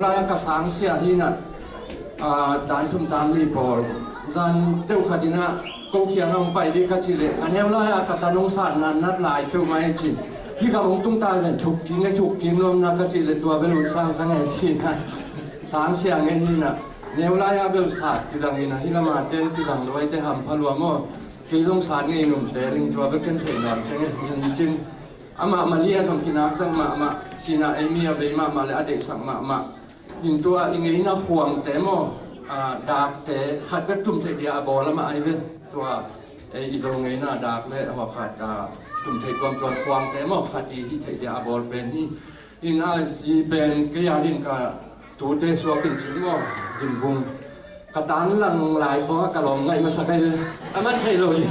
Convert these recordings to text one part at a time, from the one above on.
ลายกระสังเสียหินะตานทุ่มตามรีพอร์จันเต้าขัดินะกูเขียนลงไปดีกัจจิเลอันนี้ลายกตานงสารนันนัดลายเต้าไม่จินพี่กับองตุ้งตายเป็นถูกกินไงถูกกินลมนักกัจจิเลตัวเป็นหลุดสร้างทั้งไงจินนะสังเสียไงนี่นะเนี่ยลายเบลศาสตร์ที่ดังนี้นะที่ละมาเต้นที่ดังด้วยแต่ทำพลัวมั่วที่ต้องสารไงหนุ่มแต่ลิงตัวเป็นกันเถิดหน่อยใช่ไหมจินมาเลียทำกินน้ำสักมากินอะไรมีอะไรมาเลยอเด็กสักมายิงตัวอิงอินะห่วงแต่โมดากแต่ขัดเบ็ดตุ่มเทียบอลแล้วมาไอเวตัวอีตรงไงน่าดากเลยหัวขัดตุ่มเทียความตัวควงแต่โมขัดที่เทียบอลเป็นที่อินอาซีเป็นกิยาดินกับตัวเตสวกินจิโมดินพุงกระตันหลังหลายของกระลมไงมาสักไงเลยมันใช่โลลิ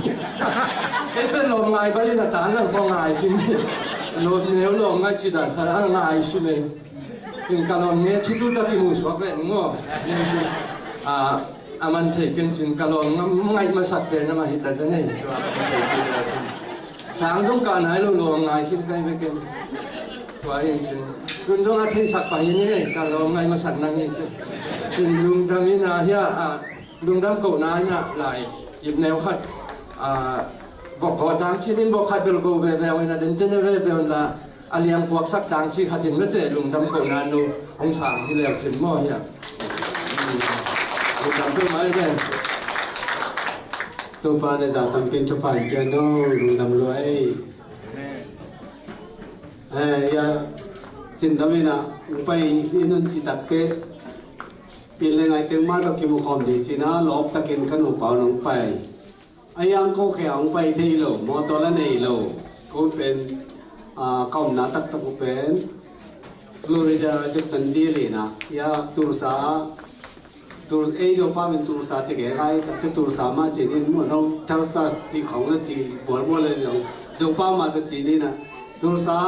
เป็นลมไงไปที่กระตันหลังของไงชิ้นนี้โลดเนื้อลมไงจิดันขนาดไงชิ้นนี้เป็นกระลมเนี้ยชิลุตะกิมุสวกเลยนึกว่าจริงมันเทกินจินกระลมไงมาสักเป็นมาหิตาจะไงตัวมันเทกินแล้วจินสางต้องการให้เราลมไงคิดไงไปกินตัวเองจินคุณต้องอาทิตย์สักไปนี่ไงกระลมไงมาสักนั่งเองจินอินลุงดามินาเฮียลุงดำโกนาเนี่ยหลายหยิบแนวขัดบอกก่อทางชีนินบอกขัดเบลโกเวเวลนะเดินเจเนเวเวลละอาเลียงพวกสักทางชีขัดจินไม่เตะลุงดำโกนานูองศาที่แล้วจินมั่วเฮียลุงดำเพิ่มมาเลยตัวปาในจากทำเป็นชุดผ่านเกียร์โน่ลุงดำรวยยาจินดำนะไปอินุนสิตักเกเป็นเลยไงเต็มมาตะกิมุขอมดีจีน่าลบตะกินขนมเปล่าลงไปอายังก็แข็งไปที่โลมอตัวละในโลก็เป็นข้าวหน้าตักตะกุเป็นฟลอริดาจากซันดีเลยนะยาตุรสาตุรเอโจป้าเป็นตุรสาที่แก่ไงแต่เป็นตุรสามาจีนี่มันเราทัศน์ที่ของเราจีบัวเลยเราโจป้ามาตัวจีนี่นะตุรสา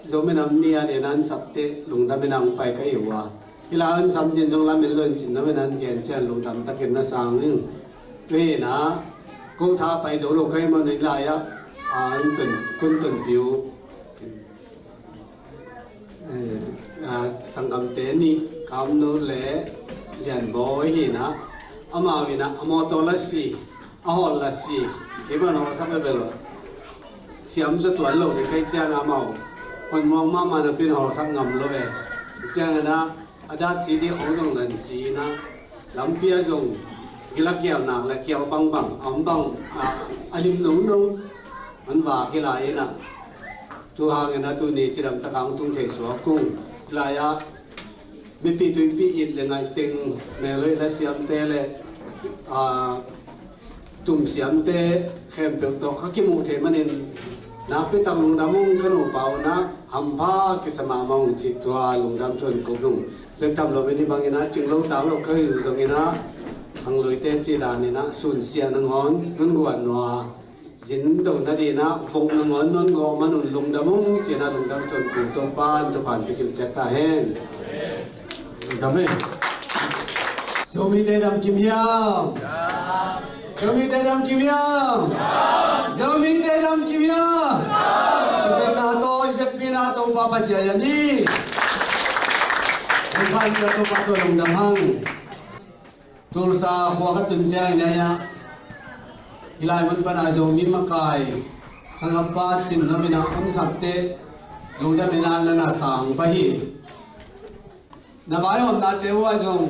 โจไม่นำเนี่ยเดี๋ยวนั้นสับเตะลุงดำไม่นำไปก็อยู่ว่าเวลาอันสำคัญตรงนั้นเป็นเรื่องจริงนะเวลาเกี่ยนเช่นลงทำตะเกียบนาสางนึงเวนะกูท้าไปดูโลกให้มันในลายอ่ะตุนคุณตุนผิวสังคมเตนี่คำนู้นเละยันบ่อยนะอามาวินะอามอตอลสีอาหอลสีที่มันเอาสักเบลล์เสียมจะตัวโลกที่ใครเจ้านามาคนมองมามันเป็นหอสักงำโลกเจ้านะอาดาสีดีของจงนั้นสีนะลำเปียจงกิลเกี่ยวหนักและเกี่ยวบังอัมบังอลิมหนุ่งมันว่ากิลายนะตัวหางนะตัวนี้ที่ดำตะกังทุ่งเทสวกุ้งลายะไม่ปีตุยปีอิดเลยไงติงเมลยและเสียมเตะเลยตุ่มเสียมเตะเข้มเปลือกตอกขี้มูเทมันเองนับไปตามลุงดำมุงขนมเปล่านะหัมพากิสมามองจิตตัวลุงดำชวนกุงเรื่องทำเราเป็นที่บางอย่างนะจึงเราตามเราเคยอยู่ตรงนี้นะทางลอยเตจีดานี่นะสูญเสียนังหอนนุ่นกวนนัวสินตรงนั้นดีนะพงนังหอนนุ่นกอมันนุ่นลุงดำมุงจีน่าลุงดำชวนกุงตัวบ้านตัวผ่านไปกินจักรแห้งดำเองสมิเตดำกิมยามสมิเตดำกิมยามสมิเตดำกิมยามเป็นนาโตเป็นนาโตปาปัจจัยนี่พันจะตัวปัตตลงดำหังตุลสาหัวขัดจุนใจเนี่ยอิลายมันปนาโจมิมกายสังกัปปะจินนบินาอันสัตเตลงดำบินานาสังไปฮีนบายอมนาเตวะจง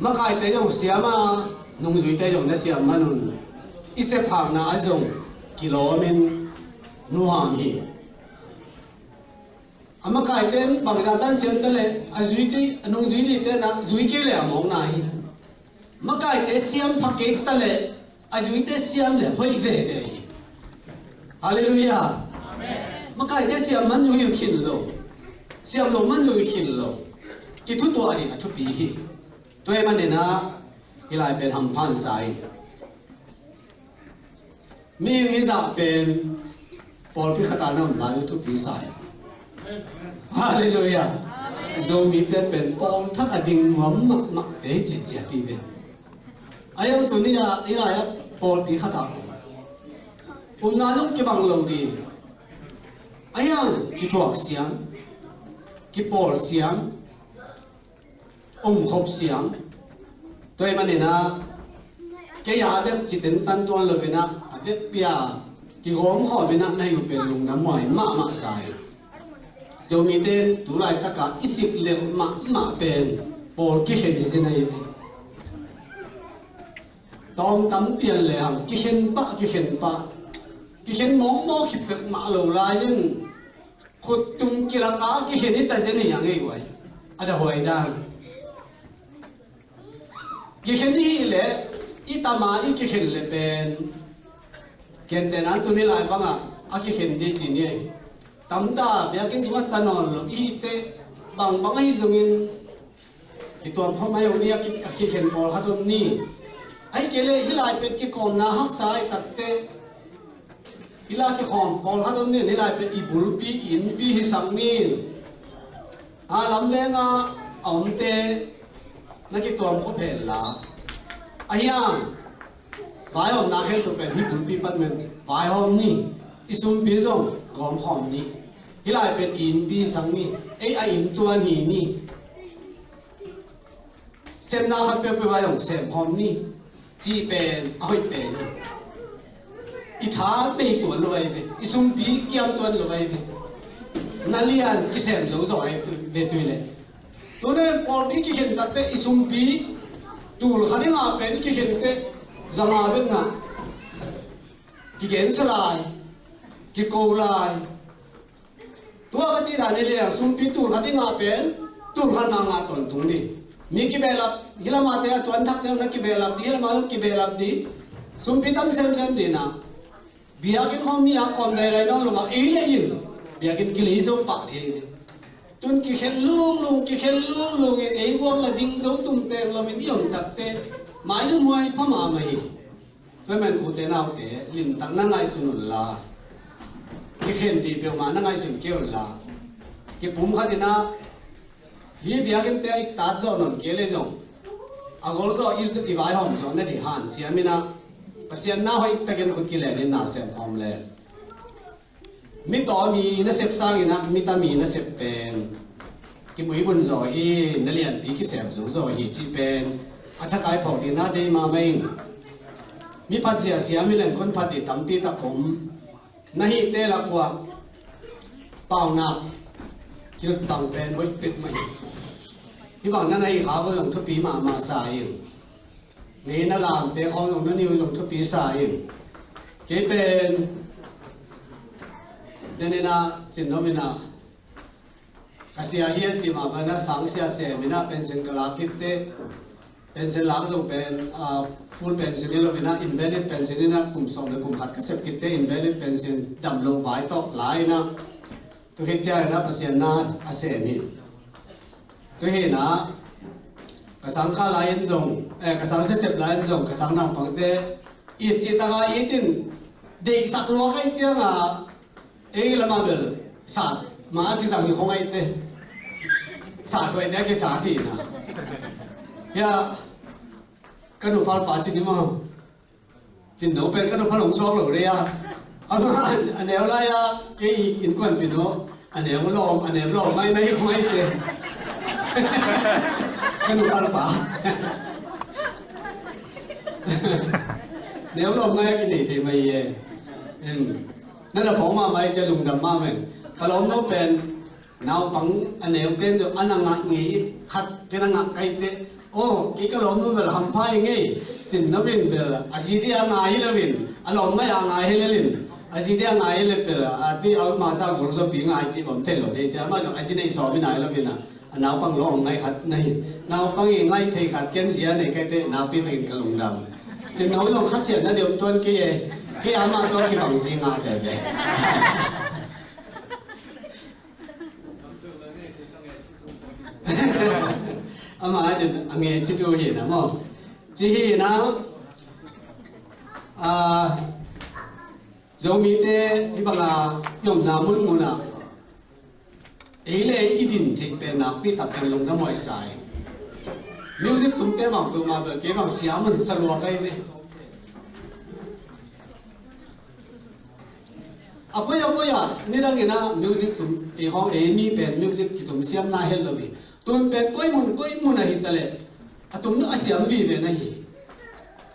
มกายเตจงเสียมานุ่งจุยเตจงเนเสียมานุนอิเสพางนาจงกิโลเมนนัวมีอามาขายเต้นบางจานตันเสียงเตเลยอาจุยที่นุ่งจุยที่เต้นนะจุยเกลี่ยมองนายมาขายเต้เสียมพักเกตเตเลยอาจุยเต้เสียมเลยห้อยเวเดยฮาเลลูยามาขายเต้เสียมมันจุยขินโลเสียมโลมันจุยขินโลกิทุตัวนี่ทุปีฮีตัวมันเนี่ยนะอีไลเป็นหัมพันสายมีอย่างจะเป็นปอลพิขตาน้ำลายทุปีสายฮาเลลูยาโจมีแต่เป็นปองทักดิ่งหวมมักเตจิตเจตีเป็นอายุตัวนี้อีไลปอลพิขตานาลุกกิบังโลดีอายุกิทวกเสียงกิปอลเสียง ครบเสียงตัวมันนี่นะแกอยากแบบจิตตันตัวเลยนะเด็กเปียกี่โหมขอเป็นนักในอยู่เป็นลุงน้ำมวยมาใส่จะมีเต้นตุลายตะกาอิสิบเล็บมาเป็นโปลกิเห็นนี่สินะยี่ตอมตั้มเปลี่ยนเลยครับกิเห็นปะกิเห็นมองขิบแบบมาโลลายยังขุดตุ้มกิรักากิเห็นนี่แต่เจนี่ยังไงวะอะไรหอยดังกิเห็นนี่แหละอีตามาอีกิเห็นเลยเป็นเกณฑ์แต่นั้นตัวนี้ลายบ้างอ่ะอากิเห็นดีจริงเนี่ยตั้มตาเบียกินสมัตินอนหลบอีเตบางไอ้ส่งอินกิตัวพ่อไม่วันนี้อากิเห็นบอลขัดตรงนี้ไอ้เกลือฮิลายเป็นกิโกมนะฮักสายตัดเตฮิลากิหอมบอลขัดตรงนี้ฮิลายเป็นอีบุลปีอินปีฮิสังนี่ลำเลี้ยงอมเตนักกิตัวพ่อเพลละไอ้ยังวายหอมนาเขตตัวเป็นฮิบุลปีปัดเมนวายหอมนี่อิสุมปีส่งกอมหอมนี่ฮิลายเป็นอินปีสังนี่ไอ้อินตัวนี่เซมนาขัดเปรี้ยวไปวายหอมเซมหอมนี่จีเป็นอ้อยเป็นอีท้าเบยตัวลอยไปอีสุมปีเกี่ยมตัวลอยไปนั่นเลียนกิเซมโซ่เด็ดตัวเลยตัวนี้พอดีกิเห็นตัดเตอีสุมปีตูลขันงาเป็นกิเห็นเตจังอาเป็นนะกิเกนสลายกิโกลายตัวก็จีรานี่เลยสุมปีตูลขันงาเป็นตูลขันนางาตอนตรงนี้มีกิเบลับฮิลามาเตะตัวอันทักเตะนักกิเบลับดีฮิลามากิเบลับดีสุมพิตัมเซมดีนะบิอากินเขามีอาคอมได้ไรน้องลงมาเอเลยยินบิอากินกิเลสเอาปะเองจนกิเข็นลุงกิเข็นลุงเอ้กวางละดิ้งโซ่ตุ้มเตะเราเป็นยมตักเตะหมายถึงมวยพม่าไม่ส่วนมันอุเตนาอุเตลิมตักนั่งไงสุนุลลากิเข็นดีเปียวมานั่งไงสุนเกี่ยวลากิปุ่มขัดนะฮีบิอากินเตะอีกตัดจอนนเกลจงอากอลโซอีวายหอมจอนนั่นดีฮันเสียมินะภาษาหน้าให้ตะเกียนคุกิเลนี่น่าเสียหอมเลยมิต่อมีน่าเสพสร้างนะมิตามีน่าเสพเป็นกิมวยบุญจอยนั่นเรียนปีกิเสพจอยจีเป็นอาจจะกลายพอดีน่าได้มาไม่มีปัจจัยเสียมีแหล่งคนพัดดิตั้มปีตะคมนั่นฮีเตละกว่าเปล่านับคิดตังเป็นไว้ปิดไม่ที่บอกนั่นไอ้ขาก็ยงทุบปีมาสายนี่นั่นลามเตะเขายงนั่นนิวยงทุบปีสายเก็เป็นเดนินาจินโนมินากษยาเฮียที่มาเป็นสังเสียเสมินาเป็นสินกลาคิดเตเป็นสินหลักจงเป็นฟูลเป็นสินนี่เราเป็นอินเวลิดเป็นสินนี่นะกลุ่มสองหรือกลุ่มขัดกษตรคิดเตอินเวลิดเป็นสินดำลงไว้ต่อหลายนะตัวเห็นใจนะภาษาหน้าอาเซมิตัวเห็นนะกษัตริย์ข้าลายจงกษัตริย์เสพลายจงกษัตริย์นำปังเตอีจิตากาอีตินเด็กสักโลกไอ้เจ้าอ่ะเอ้ยละมาเบลสัตว์มาที่สั่งอยู่ของไอ้เตสัตว์ไว้ได้แค่สัตว์ที่นะยากันดูพาลป่าจินนี่มั้งจินโนเป็นกันดูพาลงซอกหรือเรียอันเดียวไรอ่ะไอ้อินกวนปิโนอันเดียวมันลองอันเดียวลองไม่ของไอ้เตกันดูพาลป่าเดี๋ยวลองไม่กินอีกทีไม่เย่นั่นแหละผมมาไว้จะลุงดำมาเหมือนถ้าเราไม่เป็นนาวปังอันเดียวเต้นอันนั้นงักงี้ขัดกันงักไก่เต้โอ้กี่ก็ล้มนู่นเวลาทำพายงี้จินนับวินเวลาอาชีพที่ยังไงเลยวินอารมณ์ไม่ยังไงเลยลินอาชีพที่ยังไงเลยเวลาอาที่เอามาสร้างกุศลปีง่ายจีบผมเท่หล่อดีจ้ามาจากอาชีพในสอบไม่ไหนแล้ววินอ่ะนาวปังร้องไงขัดในนาวปังยังไงเทขัดเกณฑ์เสียในไก่เต้นาวปีตินกระลุงดำจินนาวต้องขัดเสียนั่นเดี๋ยวต้นกี่อามาตัวกี่บางสิ่งอาเดเบอามาจะอังเงชิจูเห็นนะมั้งจีเห็นนะจะมีแต่ที่บางยมนามุนมุนะเอเล่อีดินเทเป็นนักพิทักษ์ลงทั้งหมดสายมิวสิกตุ้มเต้บางตุ้มมาเบลเก็บบางเสียมันสลัวกันเลยapa ya ni dah kena music tum, ihong ini pen music kita siam na hel lebih. ตุนเป็นก้อยมุนอะไรตะเลอะตุมนึกเสียมวีเวนะฮี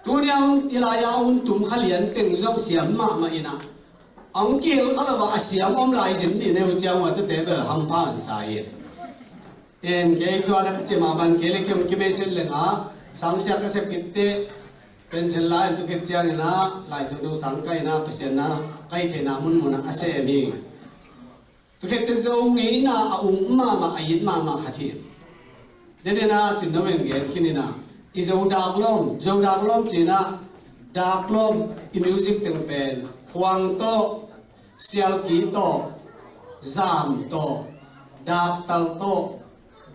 ตัวเนี้ยอิลายาอุนตุมขลียนเต็งจงเสียมมาอินะอังเกลก็เลยว่าเสียมอมลายสินดีเนี่ยจะว่าจะเตะเบอร์ฮัมพานสายเอ็นเกย์ตัวนั้นก็จะมาบันเกลคิมคิมเอเซนเลยนะสังเสียก็เสพกิเตเป็นเซนลายตุกเก็ตเจียนี่นะลายสังดูสังไกนะเปเซนนะไกเทนามุนนะอาเซมีตุกเก็ตเจ้างี้นะอุ้มมาอายิดมาขัดที่เดี๋ยวนะจินนเวนเกลคินี่นะอีเจ้าดากลมจีนะดากลมอีมิวสิกตึงเป็นฮวงโตเซียลกีโตซามโตดากตัลโต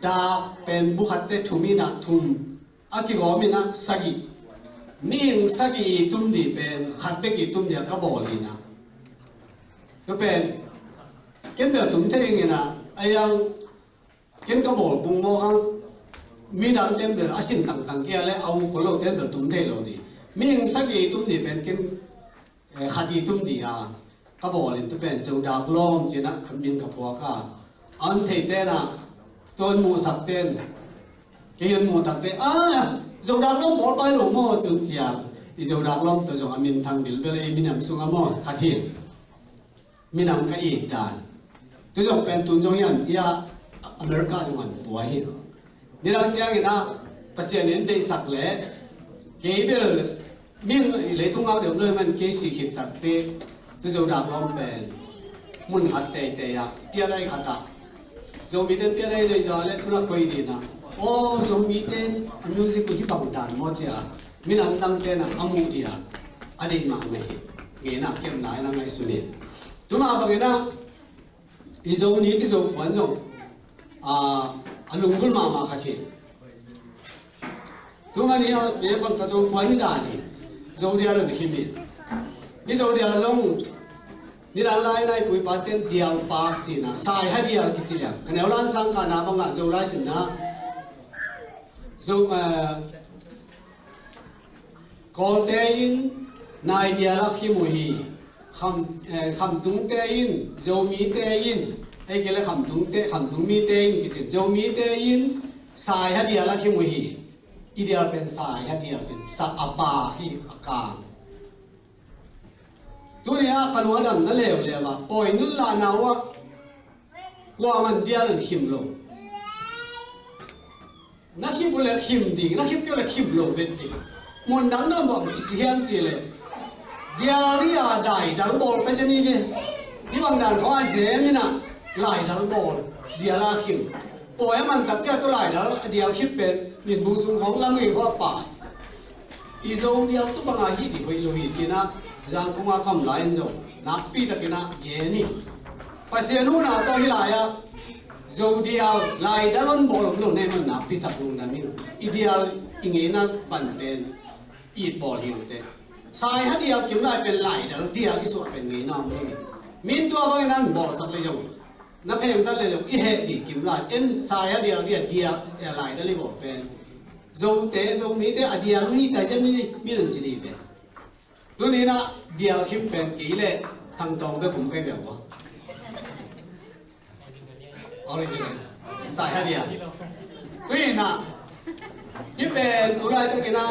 ดากเป็นบุคัตเตทุมินะทุมอากิโกมินะสกิมิงสกิตุมดีเป็นขัดเบกิตุมเดียกบอลีนะก็เป็นเก็นเดือดตุมเท่งนะไอ้ยังเก็นกบอลบุงโมกังมีดังเต็มเดือดอาศินต่างๆเกี่ยและเอาคนโลกเต็มเดือดตุมเท่เราดีมิงสกิตุมดีเป็นเก็นขัดอีตุมดีอ่ะกบอลินตุเป็นจูดากล้อมจีนะขมิ้นกับพวกอ่ะอันเทเตนะตัวมูสักเต้นเกี่ยนมูตักเต้จูดากล้อมบอลไปหลงโม่จุนเจียอีจูดากล้อมตัวจงอามินทางบิลเบลเอมินามสุงามอขัดหินมินามขยี้ด่านตัวจงเป็นตุนจงยันยาอเมริกาจงอันบัวหินนี่เราเจียงนะภาษาเน้นได้สักเล่เกี่ยเบลมิงเลยทุ่งเอาเดี๋ยวเลยมันเกี่ยสีขิดตักเต้ตัวจูดากล้อมเป็นมุนหัดเตะเตะอะเปียได้ขัดตาจงมีเต้นเปียได้เลยจ้าเล่ทุนักไปดีนะโอ้จงมีเต้นมิวสิกที่บังดานมอเจียมินำตั้งเต้นอะอามูดีอะอะไรมาไม่เห็นเงี้ยนะเก็บไหนนะไม่สุนีตัวมาบังเงี้ยนะอีจงนี้อีจงวันจงลุงกุลมาขัดที่ตัวมันเนี่ยเดี๋ยวบังกระจงวันนี้ได้นี่จงเดียร์เลยขี้มีนี่จงเดียร์จงนี่เราไล่ในปุยปาเต้นเดียวปากจีน่ะสายให้เดียวกิจเลียงกันเอาล้านสังกัดน้ำบังอ่ะจงไล่สินะจงก่อนเตยินนายเดียร์ขี้มุยคำตุงเตยินจงมีเตยินไอ้เกล้คำตุงมีเตยินกิจจงมีเตยินสายให้เดียร์ขี้มุยอีเดียร์เป็นสายให้เดียร์เป็นสักอบาขี้อากาศตัวนี้กันว่าดังนั่นเลยว่าปล่อยนุ่นลานาวะกว่ามันเดียร์หิมลงนักขิมบุเล่หิมดิ่งนักขิมก็เลยหิมลงเวทีมันดังนั้นบอกกิจเฮียนจีเลยเดียร์ยาได้ดังบอลไปจะนี่เนี่ยที่บางด่านเขาอาเซียมินะไล่ดังบอลเดียร์ลาหิมปล่อยมันตัดเจ้าตัวไล่แล้วเดียร์หิมเป็นนินบุษงของลำเอียงเขาป่าอีโซเดียร์ตัวบางอาฮีดีกว่าอีโลฮีจีนะยังคงอาคำลายนจงนับปีตะกินะเยนี่ภาษาโน้นตัวฮิลายะโจเดียลลายดัลนบอลลงในมันนับปีตะกุงนั่นนี่อีเดียลอิงเงินปันเป็นอีดบอลฮิวเตสายฮัดเดียลกิมไลเป็นลายดัลเดียลอิสุเป็นเงินน้ำเลยมินตัวบางนั้นบอลสักเลยจงนับเพลงสักเลยจงอีเฮดีกิมไลเอ็นสายฮัดเดียลเดียลลายดัลเลยบอลเป็นโจเตโจมีเตอเดียลลุยแต่จะมีเรื่องจีดีเป็นตัวนี้นะเดียวคิมเป็นกี่เล่ทั้งตองไปผมเคยแบบว่าออริจินัลสายฮะเดียวตัวนี้นะนี่เป็นตัวไรตัวกินนะ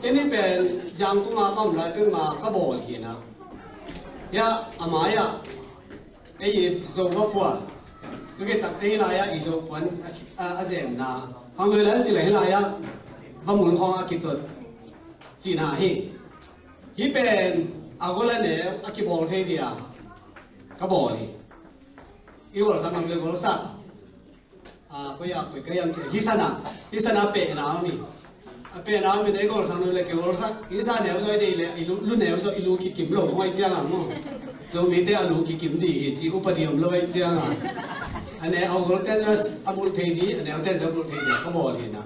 ที่นี่เป็นยังกุมาคำไรเป็นมากระบอกกินนะยาอามายาไอ้ยี่โซ่ก็ปวดตัวกินตัดที่ไรยาอีโซ่ปวดอาเซียนนะทำเวลาจีเลยไรยาบะหมุนของอากิตุนจีน่าฮีที่เป็นอากาศเนี่ยอากิบอลเทียดีอ่ะก็บอลอีกคนสักคนเดียวก็สักก็อยากไปก็ยังฮิสนาเป็นน้ำนี่เป็นน้ำมีเด็กคนสักคนเดียวก็สักฮิสนาเนี่ยก็ได้เลยรุ่นเนี่ยก็ลูกกิมโลกไม่เจ้าหน้ามั้งจงมีแต่ลูกกิมดีจีอุปนิยมโลกเจ้าหน้าอันนี้เอาคนเต้นก็อาบุลเทียดีอันนี้เอาเต้นจะบุลเทียดีก็บอลนะ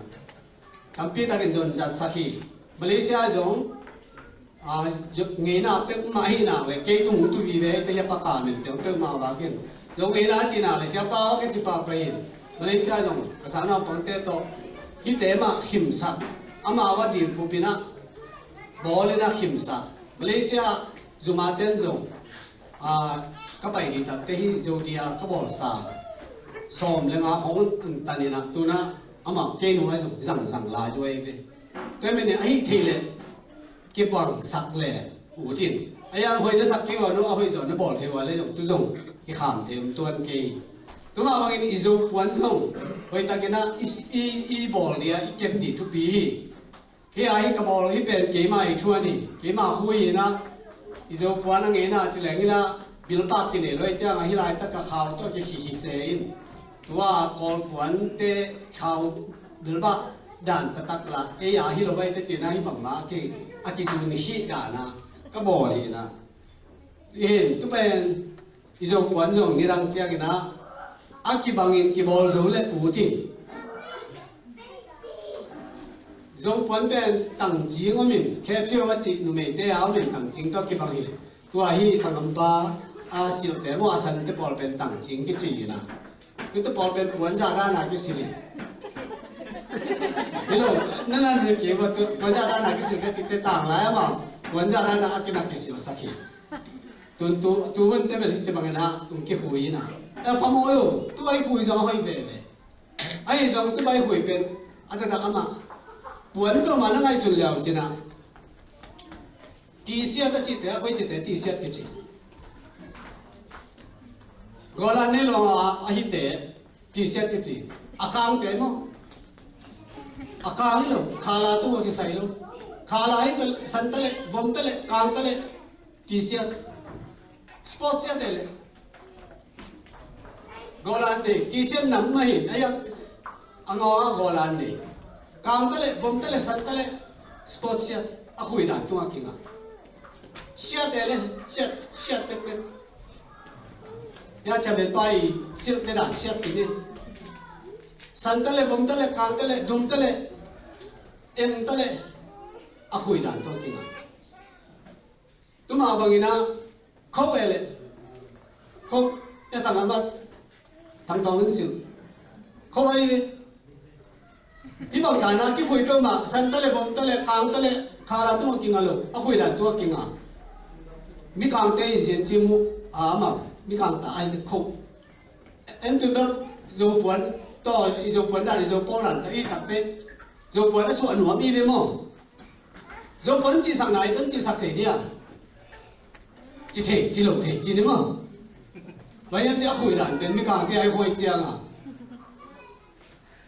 ทำปีตากินจนจัดสักทีมาเลเซียจงเงินน่ะเป็กมาให้น่ะเลยเกี่ยตุ้งตุ้ยเลยแต่ยังปากกาเหม็นแต่เป็กมาว่ากินลงเงินน่ะจีน่ะเลยเสียป้าว่ากินจีป้าไปมาเลเซียจงภาษาหน้าปังเตโตฮิเตมาหิมสักอามาว่าดีบุปินะบอลน่ะหิมสักมาเลเซียจุมาเต้นจงก็ไปดีแต่ที่จูเดียก็บอลซา xòm lên ngã hóng tàn đi nè tu na ama cái nó hay dùng rằng lại cho ấy về tôi mình ấy thì lệ cái bằng sặc lệ ủ tiền ấy anh hồi nó sặc cái vào nó hồi rồi nó bỏ thì vào lấy dùng tôi dùng cái khảm thì tuần kỳ tôi mà bằng cái isu quan trọng hồi ta cái na bỏ đi cái kẹp đi thu phí cái ai cái bỏ cái bên cái mà thua đi cái mà khui na isu quan anh ấy na chỉ là cái na biểu đạt cái này rồi chứ anh ấy lại ta cái khảo cho cái khí xeตัวกอลขวัญเตะข่าวเดือบะด่านตะตักละเอียฮิโรไว้แต่เจน่าฮิบังมาเกอากิซูนิชิด่านะก็บอกเลยนะเห็นทุกเป็นอิโซขวัญส่งนี่รังเสียกันนะอากิบังอินกิบอลโซเล่อูติโซขวัญเป็นตั้งจีงอมินแค่เชื่อว่าจีนุ่มเตะเอามินตั้งจีงก็กิบังอินตัวฮิสังกัมปาอาสิลเตมอาสันเตบอลเป็นตั้งจีงก็จีนะคือตัวบอลเป็นหวนจาด้านไหนก็สิเลยนี่เรานั่นน่ะเนี่ยเกี่ยวกับตัวหวนจาด้านไหนก็สิก็จิตเตต่างแล้วมั้งหวนจาด้านไหนก็มาก็สิมาสักทีตัวมันเต็มไปที่จะบังเอิญนะมันก็คุยนะแต่พอมองดูตัวไอ้คุยจะไม่เป็นเลยไอ้จังตัวไอ้คุยเป็นอาจจะทำมาหวนตัวมันนั่งไอ้สุดแล้วจีน่ะที่เสียก็จิตเตะก็จิตเตะที่เสียก็จิตกอลานี่ลงอาหิตเตะจีเสียกิจีอาการเตะมั้งอาการนี่ลงขาลาตัวกิใส่ลงขาลาให้สันเตะวมเตะกางเตะจีเสียสปอร์ตเสียเตะเลยกอลานี่จีเสียน้ำมาหินไอ้ยังอังอากอลานี่กางเตะวมเตะสันเตะสปอร์ตเสียอาคุยด่านตัวกิงอ่ะเสียเตะเลยเสียเตะยาจะเป็นไปเสียในด่านเสียทีนี้สันตะเลวมตะเลกางตะเลดุมตะเลเอ็มตะเลอาคุยด่านตัวกินอ่ะตัวมาบางทีนะเขาเอเลเขาจะสั่งอะไรทำตองนึงสิเขาไว้อีบางด่านนะที่คุยตัวมาสันตะเลวมตะเลกางตะเลคาราตัวกินอ่ะลูกอาคุยด่านตัวกินอ่ะมีกางเตยเสียงจิมุอามามีการตายมีคงเอ็นจุดนั้นโจปวนต่อโจปวนได้โจปอนนั่นแต่อีตัดเป็นโจปวนได้ส่วนหัวมีไปมั้งโจปวนจีสักไหนเป็นจีสักเทียจีเทจีหลงเทจีนี่มั้งวันนี้จะคุยกันเป็นมีการที่ไอ้คุยเจียงอ่ะ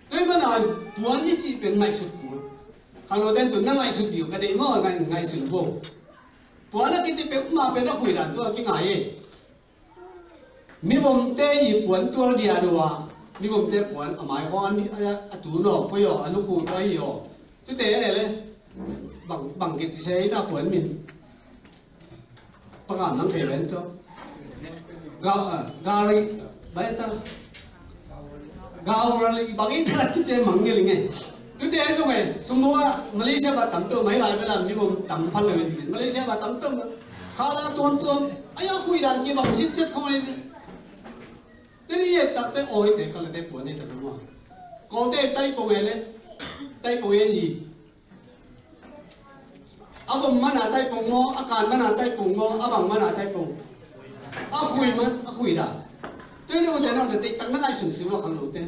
ด้วยมันอ่ะปวนนี่จีเป็นไม่สุดปวนฮัลโหลเต้นตุนนั่งไม่สุดเดียวกันได้มั้งไงสุดพงปวนนั่นกิจเป็นมาเป็นนักคุยกันตัวกี่ไงมีผมเตะญี่ปุ่นตัวเดียวดูว่ามีผมเตะปุ่นหมายความว่าตัวโน่พยออนุคูลพยอตัวเตะอะไรเลยบางกิจเสียตาปุ่นมินประกาศน้ำเพลนตัวกาลีใบตากาวลีบางอีท่ากิจมังเงี้ยไงตัวเตะส่งไงสมมติว่ามาเลเซียว่าตั้มตัวไม่หลายเวลามีผมตั้มพันเลยจริงมาเลเซียว่าตั้มตัวข้าราตัวไอ้ยังคุยดันกี่บางสิ่งเสียของอะไรทีนี้ตัดแต่โอ้ยแต่ก็เลยแต่ปวดนี่แต่เป็นว่าก็แต่ไตปงเอเลยไตปงเอลีอาผมมันหาไตปงโมอาการมันหาไตปงโมอาบังมันหาไตปงอาคุยมันอาคุยด่าตัวนี้มันแต่เราแต่ตั้งนั่งไอ้สิ่งสิ่งว่าขังหลุดเต้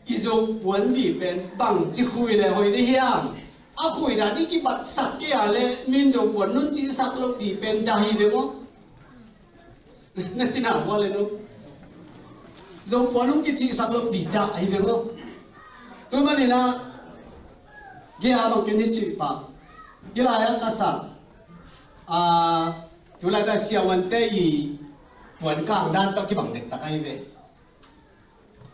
อีโจปวนดีเป็นบังจิคุยเลยหอยได้ยังอาคุยด่าที่กี่บัดสักกี่อะไรมินโจปวนนุ่นจีสักลูกดีเป็นได้เดี๋ยวนั่นจีน่าว่าเลยนุ๊กโจปวนนุ่งกิจสักลูกดีได้เดี๋ยวตัวมันนี่นะเกี่ยบังกินที่จีปะยี่ลายก็สักตัวลายแต่เสียวันเตยปวนกลางด้านต้องกี่บังเด็กตะไคร้เว้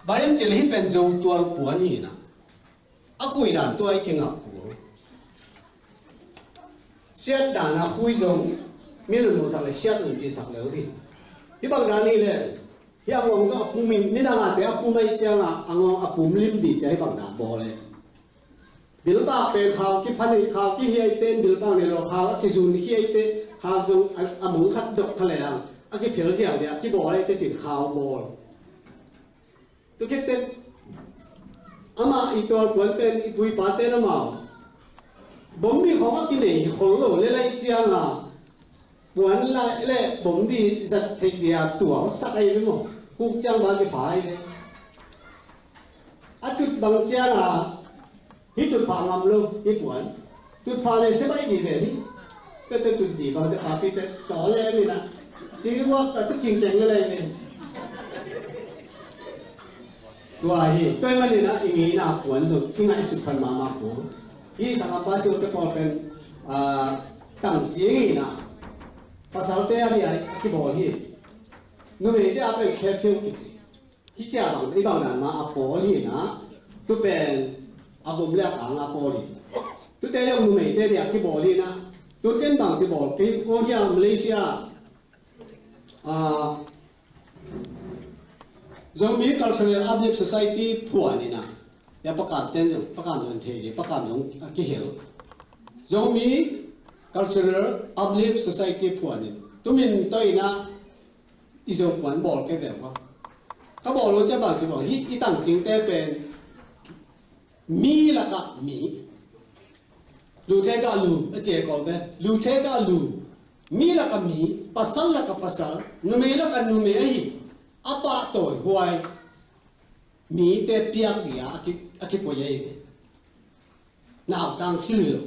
บายังเจริญเป็นโจตัวปวนนี่นะอาคุยด่านตัวไอ้เก่งอ่ะกูเสียด่านอาคุยโจมีหนุ่มสักเลยเสียหนุ่มจีสักเลยดิที่บางด้านนี่เลยที่อ่างงก็ปุ่มมินนี่ด่านแต่ปุ่มไม่เจ้าอ่ะอ่างปุ่มลิมดีใจบางด้านบอเลยบิลต้าเป็นข่าวที่พันข่าวที่เฮียเต้นบิลต้าในโลกข่าวที่ซูนที่เฮียเต้ข่าวจงหมุนคัดดอกทะเลอ่ะที่เพียรเสียเนี่ยที่บอกอะไรที่ถึงข่าวบอลตัวคิดเต้นมาอีตัวปวนเต้นอีปุยปาเต้นมาบ่มบีของกินเองของโลเล่ๆเจียงอ่ะปวนเล่บ่มบีจัดเทียตัวสักไอ้ไปมั้งหุบจังบางที่ผายเลย tụt bằng chia là hít tụt phá ngầm luôn hít quấn tụt phá lên sẽ bay đi về đi cái tụt đi vào cái phá bị cái tỏ lên đi nè chỉ cái qua tụt kinh tế lên này tua hi tôi mà đi nè ý na quấn được cái ngày sự phần mà bố hi sang apa sih untuk korban tang jieng na pasal te abi ai ki bo hi nu me te apa ke pheu ki hi cha bang i bang na ma apo hi na tu pen abum le ka nga po hi tu te yong nu me te ya ki bo hi na tu ken bang ji bo ki ko ya Malaysia Zombie Cultural Uplift Society phuani na ya pakam ten pakam yon the pakam yong ki hel Zombie Cultural Uplift Society phuani tumin toina iso kwan bol ke ve wa ka bol lo cha ba chi bo hi tang jing te pen mi la ka mi lu the ka lu a che ko te lu the ka lu mi la ka mi pasal la ka pasal nu me la ka nu me hi apa toy huai mi te piak dia aki ko ye nào đang xử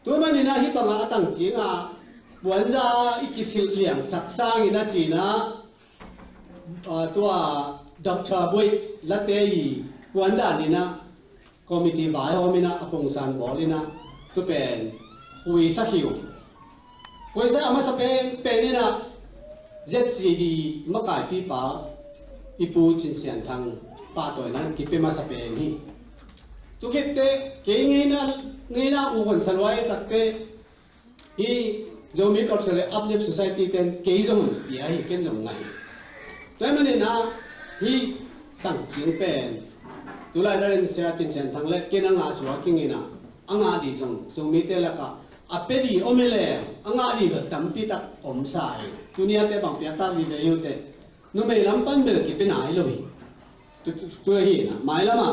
tôi mà đi na hi bằng à tăng chỉ à muốn ra ít sự liang sắc sang na chỉ na tua doctor boy là thế gì muốn ra đi na committee vai hôm na apong san bỏ đi na tôi bèn hui sắc hiểu hui sắc mà sắc bèn đi na ZCD mà cái pi bảo ipu chín xian thang ba tuổi nan kịp mà sắc bèn hi tôi kịp thế cái ngay na u kon salwai takte hi Zombie Cultural Uplift Society ten ke zong pia hi ken zong ngai toy mane na hi tang ching pen tu lai dan sia chin chen thang le ken anga suwa king ina anga di zong zombie te la ka apedi omele anga di ba tampi tak om sai dunia te bang pia ta vi le yo te nu me lam pan me ki pe nai lo hi tu hi na mai lama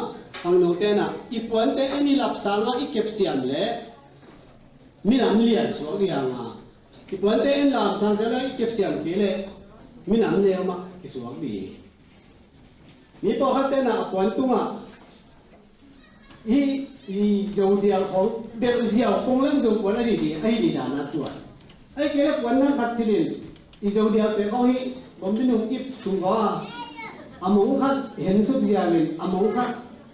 ang no te na ipuan te ani lap sanga ikep siam le minam lian so ri anga ipuan te en lap sang se la ikep siam ke le minam ne ma ki so bi ni po ha te na puan tu ma hi zo dia ko de ziao kong lang zo puan ari di ai di da na tu ai ke la puan na khat silin i zo dia te ko hi bom binung ip sung ga among khat hen su dia min among khat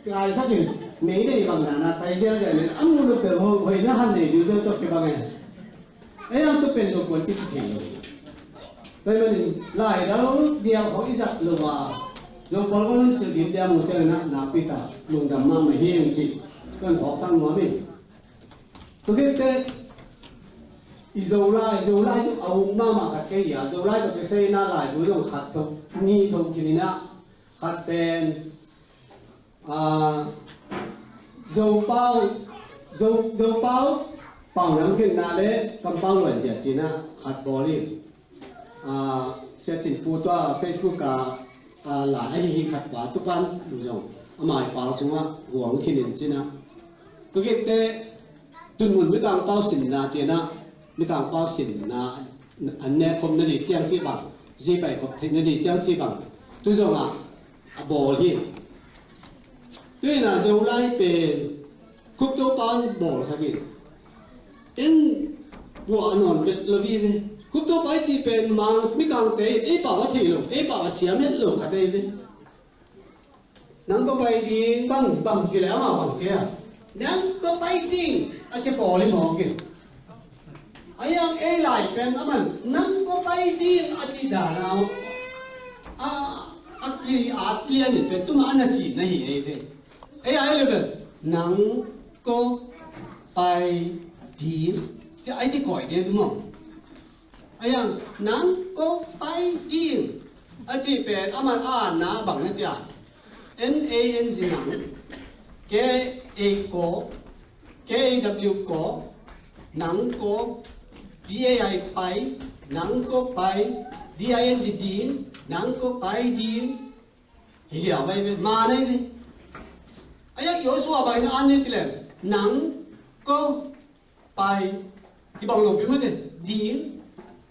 cái xác định mấy này bằng là phải gieo cái này ăn một được hồi hồi nó hành này điều đó tôi cái bằng này ấy là tôi bên trong quần tiếp theo vậy mình lại đó điều hỏi giặc lừa rồi bao con sự điểm đeo một chân nạp pita lùng đầm mà hiền chị con học sang nói mình tôi biết cái dầu lai chút ông mà cái gì dầu lai cái xe na lại với đồng khát thôi nghi thôi kia na khát bên dầu bao bảo nắng kinh na đấy cầm bao luận gì chỉ na hạt bò đi sẽ chỉnh phụ toa Facebook là ai hi hạt bò tụi con đủ rồi mà phải là xuống uống khi đến chỉ na tôi biết thế tuần muốn mới càng bao xỉn na chỉ na mới càng bao xỉn na anh này không nên đi trang trí bằng gì phải không thì nên đi trang trí bằng tôi rồi bò đi tuy là dầu lai bền cúp tô pan bỏ sao vậy in bộ nón biệt là vì cúp tô bay chỉ bền mà mấy càng tế ấy bảoว่าthì luôn ấy bảoว่าxiêm hết luôn cả đây đấy nắng có bay đi bằng chỉ lẽ mà bằng chỉ à nắng có bay đi anh chỉ bỏ lên mỏ kì ấy anh ấy lại bền à mình nắng có bay đi anh chỉ đà nào anh liền bền tụi anh chỉ này ấy vậy ấy ai lên nắng có bay đi chứ ai chỉ gọi đi đúng không ấy nắng có bay đi anh chỉ bền à mình na bằng cái gì N A N gì nắng K A có K A W có nắng có D A I bay nắng có bay D I N G điên nắng có bay điên hiểu vậy mà này ấy yếu số bài nó ăn như thế này nắng có bài cái bằng lục cái gì đi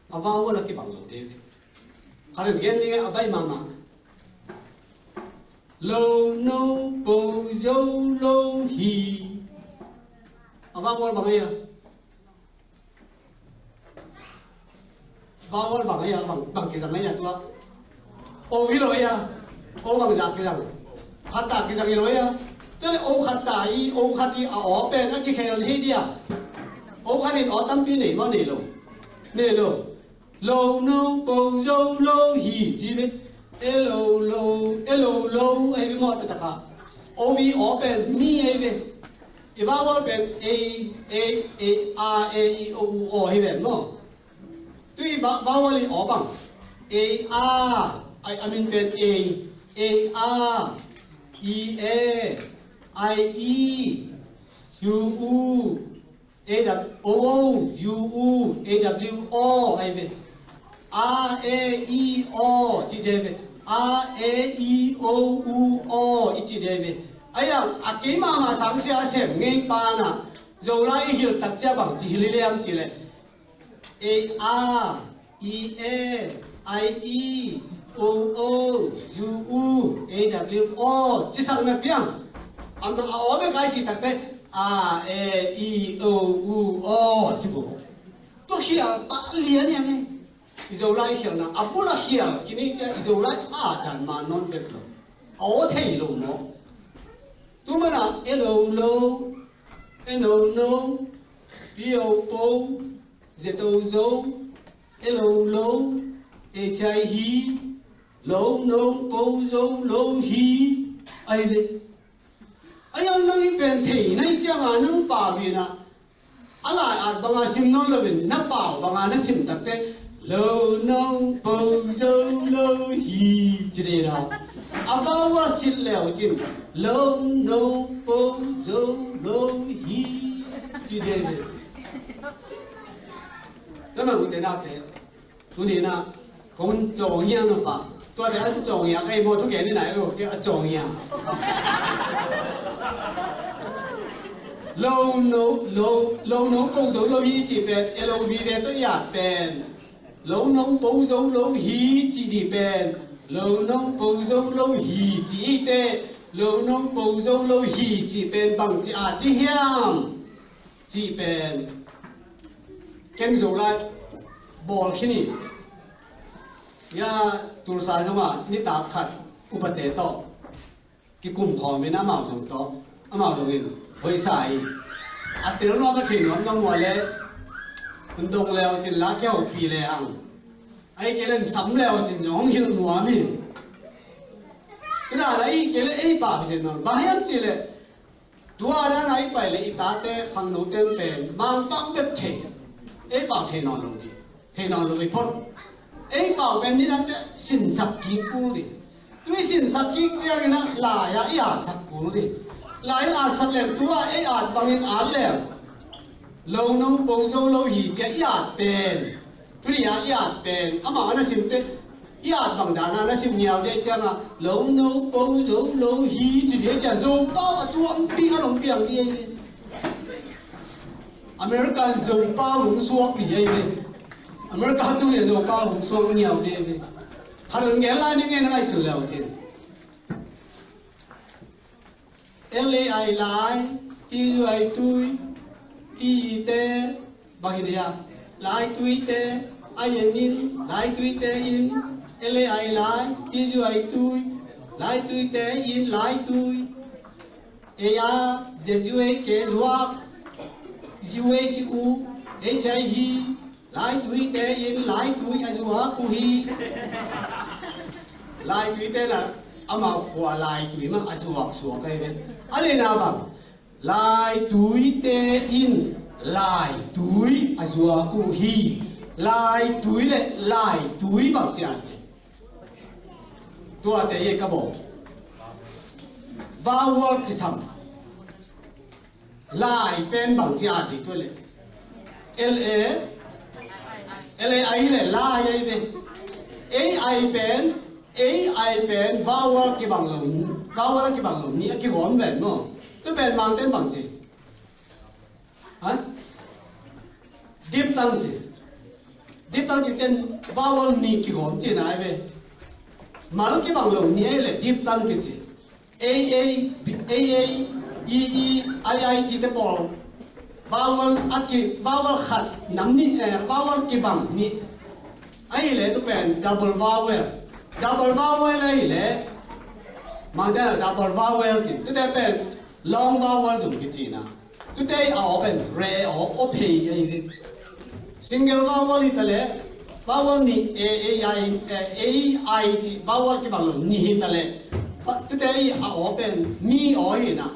vào là cái bằng lục đấy cái này cái này bài mà lâu nâu bầu dâu lâu hì vowel bằng gì vowel bằng gì bằng cái rằng này là tua ô cái lối à ô bằng dạng cái rằng khát ta cái rằng cái lối à tức là ô khát ta y ô khát đi ở bên cái khéo hết đi à ô khát đi ở tâm pin này mà nè luôn lâu nâu bầu dâu lâu hì gì vậy hello ai biết ngọt tất cả ô vi ở bên mi ai biết vowel bên a e i o u ai biết no tuy vowel ở bằng I mean bên a i e u o ai biết a e i o chỉ thế vậy a e i o u o chỉ thế vậy ai à cái mà sáng sớm xem nghe ba na rồi lại hiểu tất cả bằng chỉ lý liam xí lệ a i e i o u o chỉ sang nghe tiếng anh nó ở bên cái chỉ tất cả a e i o u o chỉ bộ tôi hiểu ba liền em Israelite hiểu na apula hiểu cái này chứ Israelite đàn mà non việt lắm ở thế luôn nó tụi mình là hello bio po zeto zo hello hi lo no po zo lo hi ai vậy ai ăn nó bên thế này chứ mà nó bảo vì na ala bằng sim non là bên nó bảo bằng nó sim tất thế lâu nông bầu dâu lâu hi chỉ đây đâu, à bao qua xịt lèo chim lâu nông bầu dâu lâu hi chỉ đây vậy, cái mà cũng thế nào thế, tôi nhìn na, con trồng nhang nó bà, tôi thấy anh trồng nhang cái mua thuốc cái này rồi, cái trồng nhang, lâu nông bầu dâu lâu hi chỉ bên, lâu vi bên tôi nhạt bên lâu nông bầu dâu lâu hi chỉ đi bên lâu nông bầu dâu lâu hi chỉ tê lâu nông bầu dâu lâu hi chỉ bên bằng chỉ đi hiam chỉ bên kem dâu lại bol khi ni ya tu sa xong à ni ta khát upate to cái cùng họ mới nắm màu giống to màu giống gì hơi sai tiền nó có thể nó mua lẽ mình đồng leo trên lá keo pì lẹ hàng, ai cái lên sắm leo trên nhóm hiệu núa mình, cái đó là cái lên ai bảo trên nó, bao nhiêu chỉ lẹ, tua ra này phải lẹ ta té hàng nô tên bền, mang băng đất thể, ai bảo thế nó luôn bị phốt, ai bảo bên đi đang té xin sập kí cú đi, tuy xin sập kí chưa cái nó là ya sập cú đi, là sập lẹ tua ai bằng in lẹ lâu nông bầu dâu lâu hi chỉ yết bên, tôi đi yết bên, mà nó xem thế yết bằng đàn nó xem nhiều đấy chứ mà lâu nông bầu dâu lâu hi chỉ để cho dâu bao và tuông pi cái đồng tiền đi, American dâu bao hùng suộc đi ấy, American tôi là dâu bao hùng suộc nhiều đi, hà đông nghe lại những nghe nói sự lèo chứ, LAI lại, thì rồi tôi ti te bằng gì à lại tui te ai in lại tui te in lai lại ti ju ai tui lại tui te in lại tui ea z ju ai ke zwa ju ai chu h i hi lại tui te in lại tui ai zwa ku hi lại tui te là ama khwa lại tui mà ai zwa cái bên anh nào bằng lại túi tê in lại túi azua ku hi lại túi lệ lại túi bằng chữ tua tê ye kabo vowel kisam lại pen bằng chữ đi tôi lệ ai lệ lại ai về ai pen vowel ki bằng lồng ni ki gom ben mo tôi bên mang tên bằng gì? Hả? Điệp tăng gì trên vowel ni cái gồm gì này về? Mà nó cái bằng lồng ni là điệp tăng cái gì? I chỉ tới bỏ vowel vowel khát nắm ni vowel kì bằng ni ai lẽ tụi bạn double vowel này lẽ mang tên là double vowel chứ tụi bạn long vowel dùng cái gì nào tụi bạn re ở phi ấy single vowel thì lẽ vowel ni ai thì vowel kì bằng ni thì lẽ tụi ở bên mi ở gì nào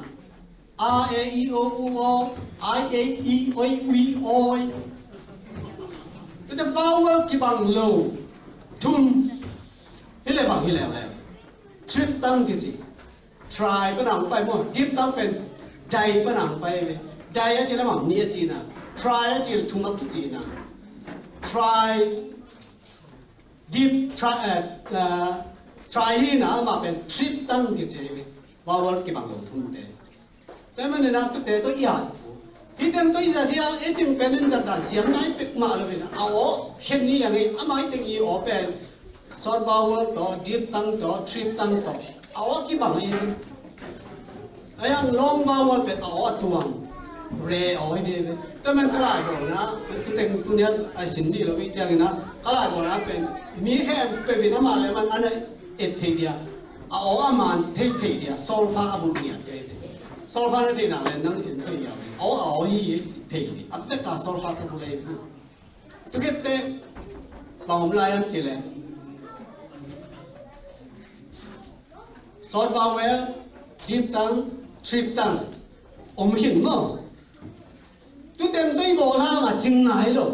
A E I O U O I A E O U O tụi vowel kì bằng low tune hi lại bằng hi lại trip tăng cái gì try cái nào phải mua deep tăng bên die cái nào phải die chỉ là bằng nia gì nào try chỉ là thung up cái gì nào try deep try hi nào mà bên trip tăng cái gì vowel kì bằng low tune thế thế mà nên là tụi tôi yết hi tiếng tôi giờ thì anh tiếng bên nên giật đàn xiêm ngay bị mà rồi nè áo khen niอย่างนี้anh nói tiếng gì ở bên short vowel to deep tăng to trip tăng to áo cái bằng gì ấy anh long vowel bên áo tuang re áo đi thế mình cái lại bảo na tụi tiếng tụi nhát ai xin đi rồi bây na cái lại bảo na bên mi khen bên Việt Nam mà lại mình anh ấy ít thấy đi áo anh man thấy đi solfa abu đi solfa nó thì nào lên nó hiện thấy gì áo gì thì áp tất cả solfa cái bộ này tôi kết thế bằng hôm nay anh chỉ là short vowel deep tăng trip tăng hiện mà tôi tiếng tôi bảo là mà chừng này rồi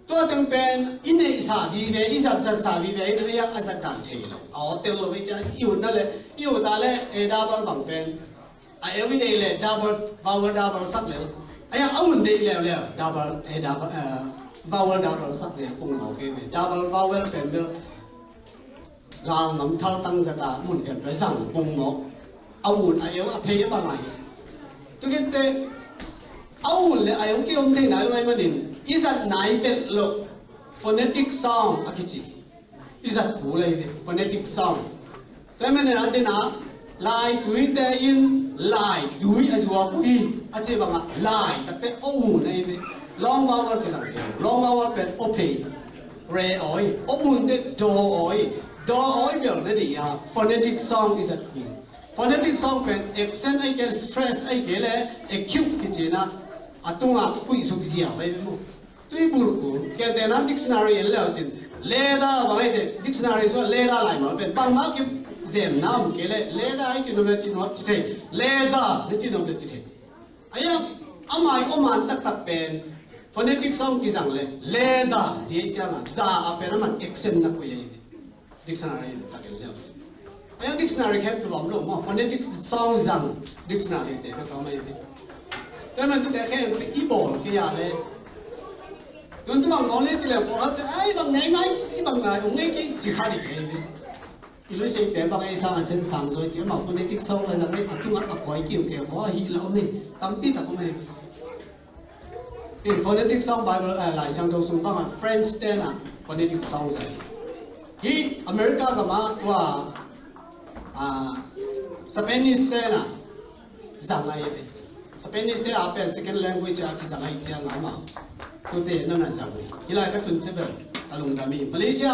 tôi tiếng bên in này xả vi về in xả vi về tôi ăn ăn đàn thế rồi tiếng rồi bây giờ yêu nó là yêu ta là double bằng bên everyday là double vowel double sắc liền ông đây là double vowel double sắc gì cũng ok về double vowel bên đó gàng nắm thal tăng ra ta muốn cái phải rằng bùng mỏ ông ai áp phê bằng này tôi cái thế ông là cái ông thế nào vậy mà nín is that nine vet look phonetic song cái gì is that cú này phonetic song thế mà nên thế nào lại tuổi thế in lại tuổi ai xua cúi à chứ bằng lại cái thế ông này long vowel cái gì long vowel bên op re oi ông thế do oi do oi biểu này đi phonetic song is that cú phonetic song bên accent ai cái stress ai cái là acute cái gì na tung quỷ sụp gì à vậy mà tôi buồn cô cái thế nào dictionary là gì lê đa vậy đấy dictionary số lê đa lại mà bên bằng má cái dèm nam cái lê đa ấy chỉ nói chỉ thế lê đa nó chỉ nói chỉ thế ấy ai ông tắc tắc bên phonetic song cái rằng lê đa thì chẳng là da bên nó accent nó cái gì dictionary tắc cái leo dictionary khen cái bóng lồng mà phonetic song rằng dictionary thế cái tao mấy cho nên tôi thấy khen cái ý bộ cái gì đấy tôi bằng nói lên chỉ là bảo là ai bằng ngay chỉ bằng này ông ngay cái chỉ khai được cái thì lúc sinh tế bằng ai sang sinh sang rồi chỉ mà phonetic song là cái tôi ngắt khỏi kiểu kiểu hóa hi là ông mình tắm biết là ông mình in phonetic song Bible lại sang đâu xung quanh French tên phonetic song rồi hi America cái mà qua Spanish tên rằng này Spanish thế apa second language aki sangai cia ngama kote nana sangai ila ka tun tebe alung kami Malaysia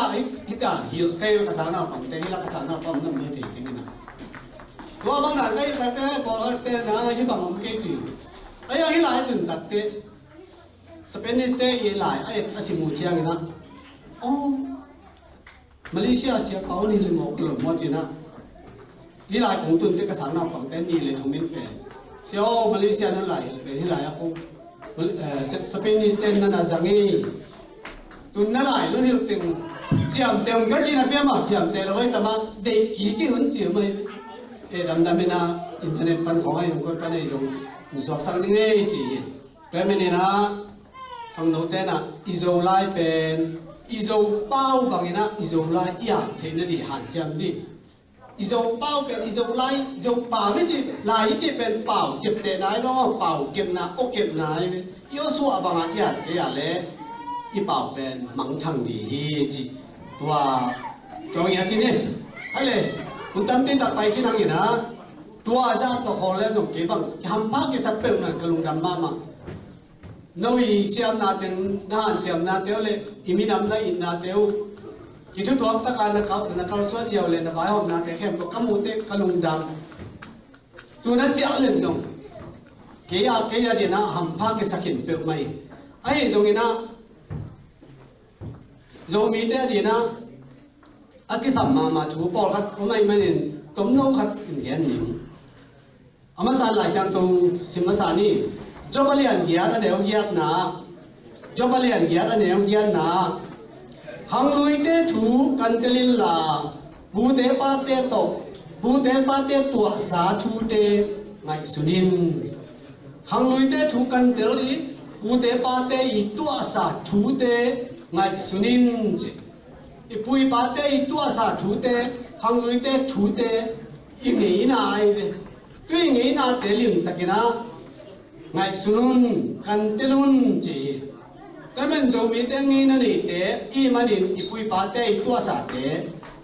ita hil kai ka sana pang te ila ka sana pang nam ni te kini na tua bang na kai ta te bol te na hi bang am ke chi aya hi lai tun tat te Spanish te hi lai ai asimu cia ngina Malaysia sia pau ni limo klo mo chi na hi lai kong tun te ka sana pang te ni le thumin pe siêu Malaysia nó lại về thế lại aku Spanish tên nó là zangi tụi nó lại nó hiểu tiếng chiam tiếng cái gì là biết mà chiam tiếng là vậy tama để kỹ cái hướng chiam ấy để đam na internet pan khó hay dùng pan này dùng soát sang những cái gì cái mình na thằng đầu tiên là isolai pen isol bao bằng na isolai ya thế nó đi hạn chiam đi isol bao bên isol lai isol bao cái gì lai cái gì bên bao chụp tên này nó bao kiếm na ô kiếm này yêu số bằng cái gì cái gì lẽ cái bao bên mang thằng đi gì và cho nhà chị này hay là muốn tâm tin đặt bài khi nào gì đó ตัวอาจารย์ตัวคนแล้วต้องเก็บบังทำพักกิสับเปลือกนั่นกลุงดำมาโน้ยเสียมนาเต็งน่าเสียมนาเตียวเลยอิมินำได้อินนาเตียวกิจตัวตะการนักสวดเดียวเลยนะบ่ายหอมนาเตะเข้มก็ขมุเตะกลุงดำตัวนั้นจะเอาเล่นจงเกียร์ดีนะทำพักกิสักหินเปลือกไม่ไอ้จงนี่นะจงมีเตะดีนะอากิสัมมาถูปอลคัดก็ไม่เนี่ยต้มโน้คัดเงี้ยหนิงอามาสานหลายช่างตรงสิมาสานี่จบเรียนเกียร์อันเดียวเกียร์นาจบเรียนเกียร์อันเดียวเกียร์นาขังลุยเตถูกันเตลินลาบูเตปาเตตกบูเตปาเตตัวสาธุเตไงสุนินขังลุยเตถูกันเตลิบูเตปาเตอีตัวสาธุเตไงสุนินเจอีปุยปาเตอีตัวสาธุเตขังลุยเตถูเตอีเงี้ยนาไอเวตัวเงี้ยนาเตลิมตะกินาไงสุนุนกันเตลุนเจแต่มันจะมีแต่งี้นั่นเองแต่อีมันอินอีปุยปาเตอีตัวสาเต